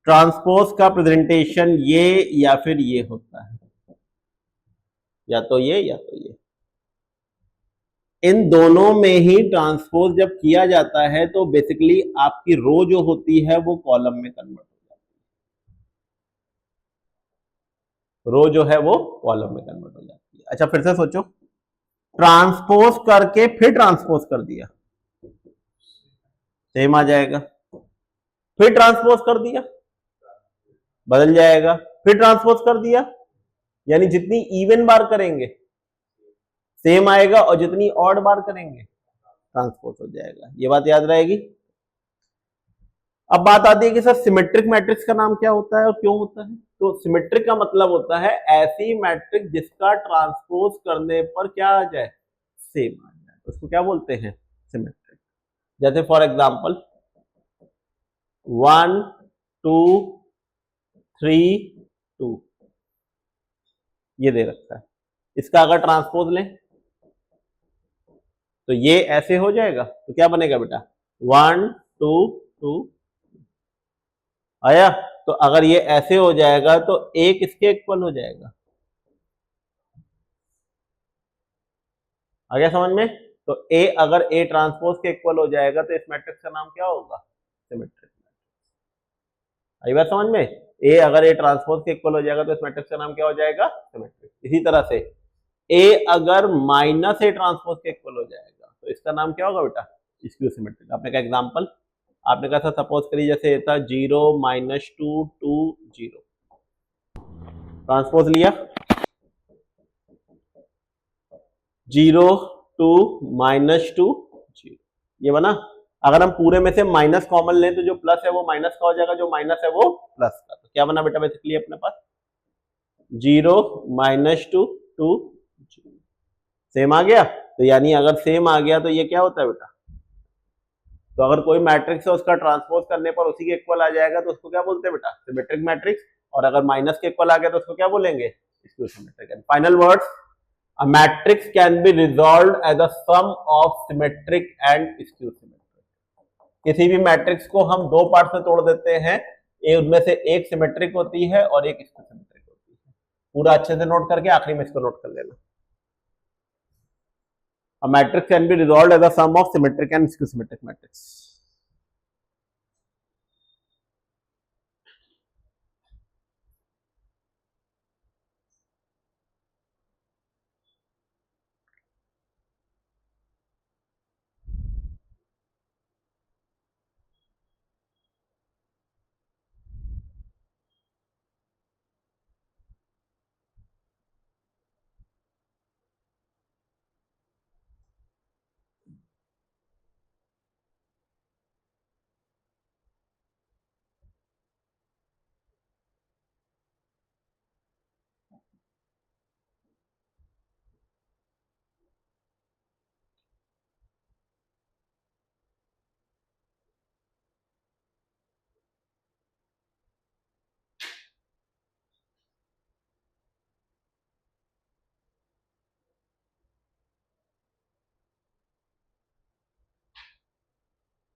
ट्रांसपोज का प्रेजेंटेशन ये या फिर ये होता है, या तो ये या तो ये, इन दोनों में ही ट्रांसपोज जब किया जाता है तो बेसिकली आपकी रो जो होती है वो कॉलम में कन्वर्ट हो जाती है, रो जो है वो कॉलम में कन्वर्ट हो जाती है। अच्छा फिर से सोचो, ट्रांसपोज करके फिर ट्रांसपोज कर दिया, सेम आ जाएगा, फिर ट्रांसपोज कर दिया बदल जाएगा, फिर ट्रांसपोज कर दिया, यानी जितनी इवन बार करेंगे सेम आएगा और जितनी ऑड बार करेंगे ट्रांसपोज हो जाएगा, ये बात याद रहेगी। अब बात आती है कि सर सिमेट्रिक मैट्रिक्स का नाम क्या होता है और क्यों होता है? तो सिमेट्रिक का मतलब होता है ऐसी मैट्रिक्स जिसका ट्रांसपोज करने पर क्या आ जाए, सेम आ जाए, उसको क्या बोलते हैं, सिमेट्रिक। जैसे फॉर एग्जांपल 1 2 3 2 ये दे रखा है, इसका अगर ट्रांसपोज लें तो ये ऐसे हो जाएगा, तो क्या बनेगा बेटा 1 2 2 आया। तो अगर ये ऐसे हो जाएगा तो एक इसके इक्वल हो जाएगा, आ गया समझ में? तो ए अगर ए ट्रांसपोज के इक्वल हो जाएगा तो इस मैट्रिक्स का नाम क्या होगा, सिमेट्रिक। आई बात समझ में? ए अगर ए ट्रांसपोज के इक्वल हो जाएगा तो इस मैट्रिक्स का नाम क्या हो जाएगा, सिमेट्रिक। इसी तरह से ए अगर माइनस ए ट्रांसपोज के इक्वल हो जाएगा तो इसका नाम क्या होगा बेटा, स्क्यू सिमेट्रिक। आपने कहा एग्जांपल, आपने कहा था सपोज करिए जैसे था 0 -2 2 0, ट्रांसपोज लिया 0 2 -2 0, ये बना। अगर हम पूरे में से माइनस कॉमन लें तो जो प्लस है वो माइनस का हो जाएगा, जो माइनस है वो प्लस का, तो क्या बना बेटा बेसिकली अपने पास 0 -2 2 0, सेम आ गया। तो यानी अगर सेम आ गया तो ये क्या होता है बेटा, तो अगर कोई मैट्रिक्स है उसका ट्रांसपोज करने पर उसी के इक्वल आ जाएगा तो उसको क्या बोलते हैं बेटा, सिमेट्रिक मैट्रिक्स। और अगर माइनस के इक्वल आ गया तो उसको क्या बोलेंगे, skew symmetric. And final words, a matrix can be resolved as a sum of symmetric and skew symmetric। किसी भी मैट्रिक्स को हम दो पार्ट में तोड़ देते हैं, उनमें से एक सिमेट्रिक होती है और एक स्क्यू सिमेट्रिक होती है। पूरा अच्छे से नोट करके आखिरी में इसको नोट कर लेना। A matrix can be resolved as a sum of symmetric and skew symmetric matrix।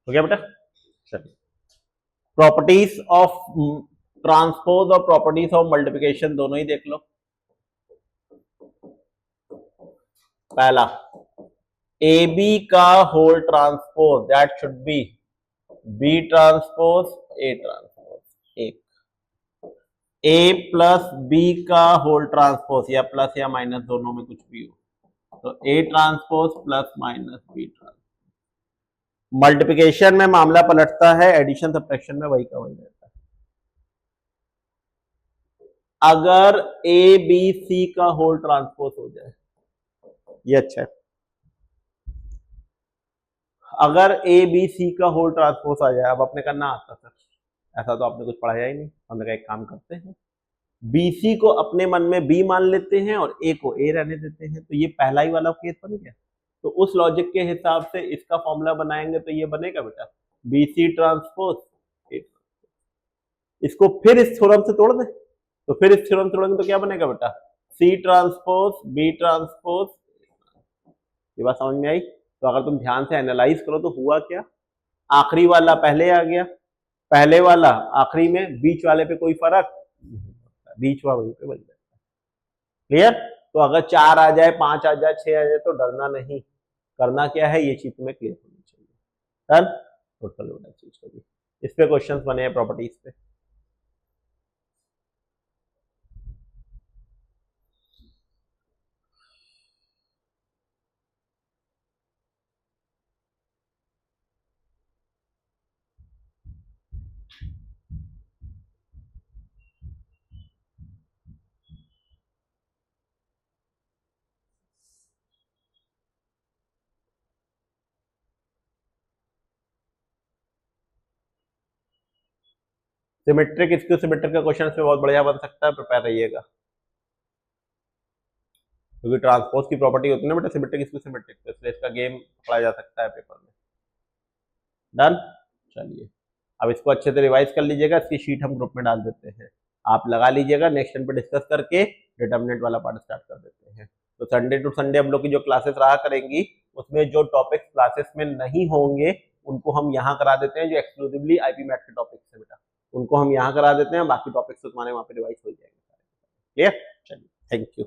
हो गया बेटा? चलिए, प्रॉपर्टीज ऑफ ट्रांसपोज और प्रॉपर्टीज ऑफ मल्टीप्लिकेशन दोनों ही देख लो। पहला ए बी का whole transpose that should be B transpose A transpose, एक ए प्लस बी का होल ट्रांसपोज या प्लस या माइनस दोनों में कुछ भी हो, तो A transpose plus minus B transpose. Multiplication में मामला पलटता है, एडिशन सब्ट्रैक्शन में वही का वही रहता है। अगर ए बी सी का होल ट्रांसपोज हो जाए, ये अच्छा है। अगर ए बी सी का होल ट्रांसपोज आ जाए, अब अपने करना आता सर, ऐसा तो आपने कुछ पढ़ाया ही नहीं। हमने कहा एक काम करते हैं, बी सी को अपने मन में बी मान लेते हैं और ए को ए रहने देते हैं, तो ये पहला ही वाला केस बन गया। तो उस लॉजिक के हिसाब से इसका फॉर्मूला बनाएंगे तो ये बनेगा बेटा बी सी ट्रांसपोज ए। इसको फिर इस थ्योरम से तोड़ दें, तो फिर इस थ्योरम तोड़ेंगे तो क्या बनेगा बेटा सी ट्रांसपोज बी ट्रांसपोज। ये बात समझ में आई? तो अगर तुम ध्यान से एनालाइज करो तो हुआ क्या, आखिरी वाला पहले आ गया, पहले वाला आखिरी में, बीच वाले पे कोई फर्क, बीच वाला वहीं पे बन जाता है। क्लियर? तो अगर 4 आ जाए, 5 आ जाए, 6 आ जाए तो डरना नहीं, करना क्या है ये चीज तुम्हें क्लियर होनी चाहिए। डन? टोटल होना चाहिए। इस पे क्वेश्चंस बने हैं प्रॉपर्टीज पे। सिमेट्रिक स्क्यू सिमेट्रिक का क्वेश्चन इसमें बहुत बढ़िया बन सकता है, प्रिपेयर रहिएगा, क्योंकि ट्रांसपोज की प्रॉपर्टी होती है ना बेटा सिमेट्रिक स्क्यू सिमेट्रिक, तो इसलिए इसका गेम पढ़ा जा सकता है पेपर में। डन? चलिए अब इसको अच्छे से रिवाइज कर लीजिएगा, इसकी शीट हम ग्रुप में डाल देते हैं, आप लगा लीजिएगा, नेक्स्ट टाइम पे डिस्कस करके डिटर्मिनेंट वाला पार्ट स्टार्ट कर देते हैं। तो संडे टू संडे हम लोग की जो क्लासेस रहा करेंगी, उसमें जो टॉपिक्स क्लासेस में नहीं होंगे उनको हम यहाँ करा देते हैं, जो एक्सक्लूसिवली आईपी मैथ के टॉपिक्स है बेटा उनको हम यहाँ करा देते हैं, बाकी टॉपिक्स तो तुम्हारे वहाँ पे रिवाइज हो जाएंगे। क्लियर? चलिए, थैंक यू।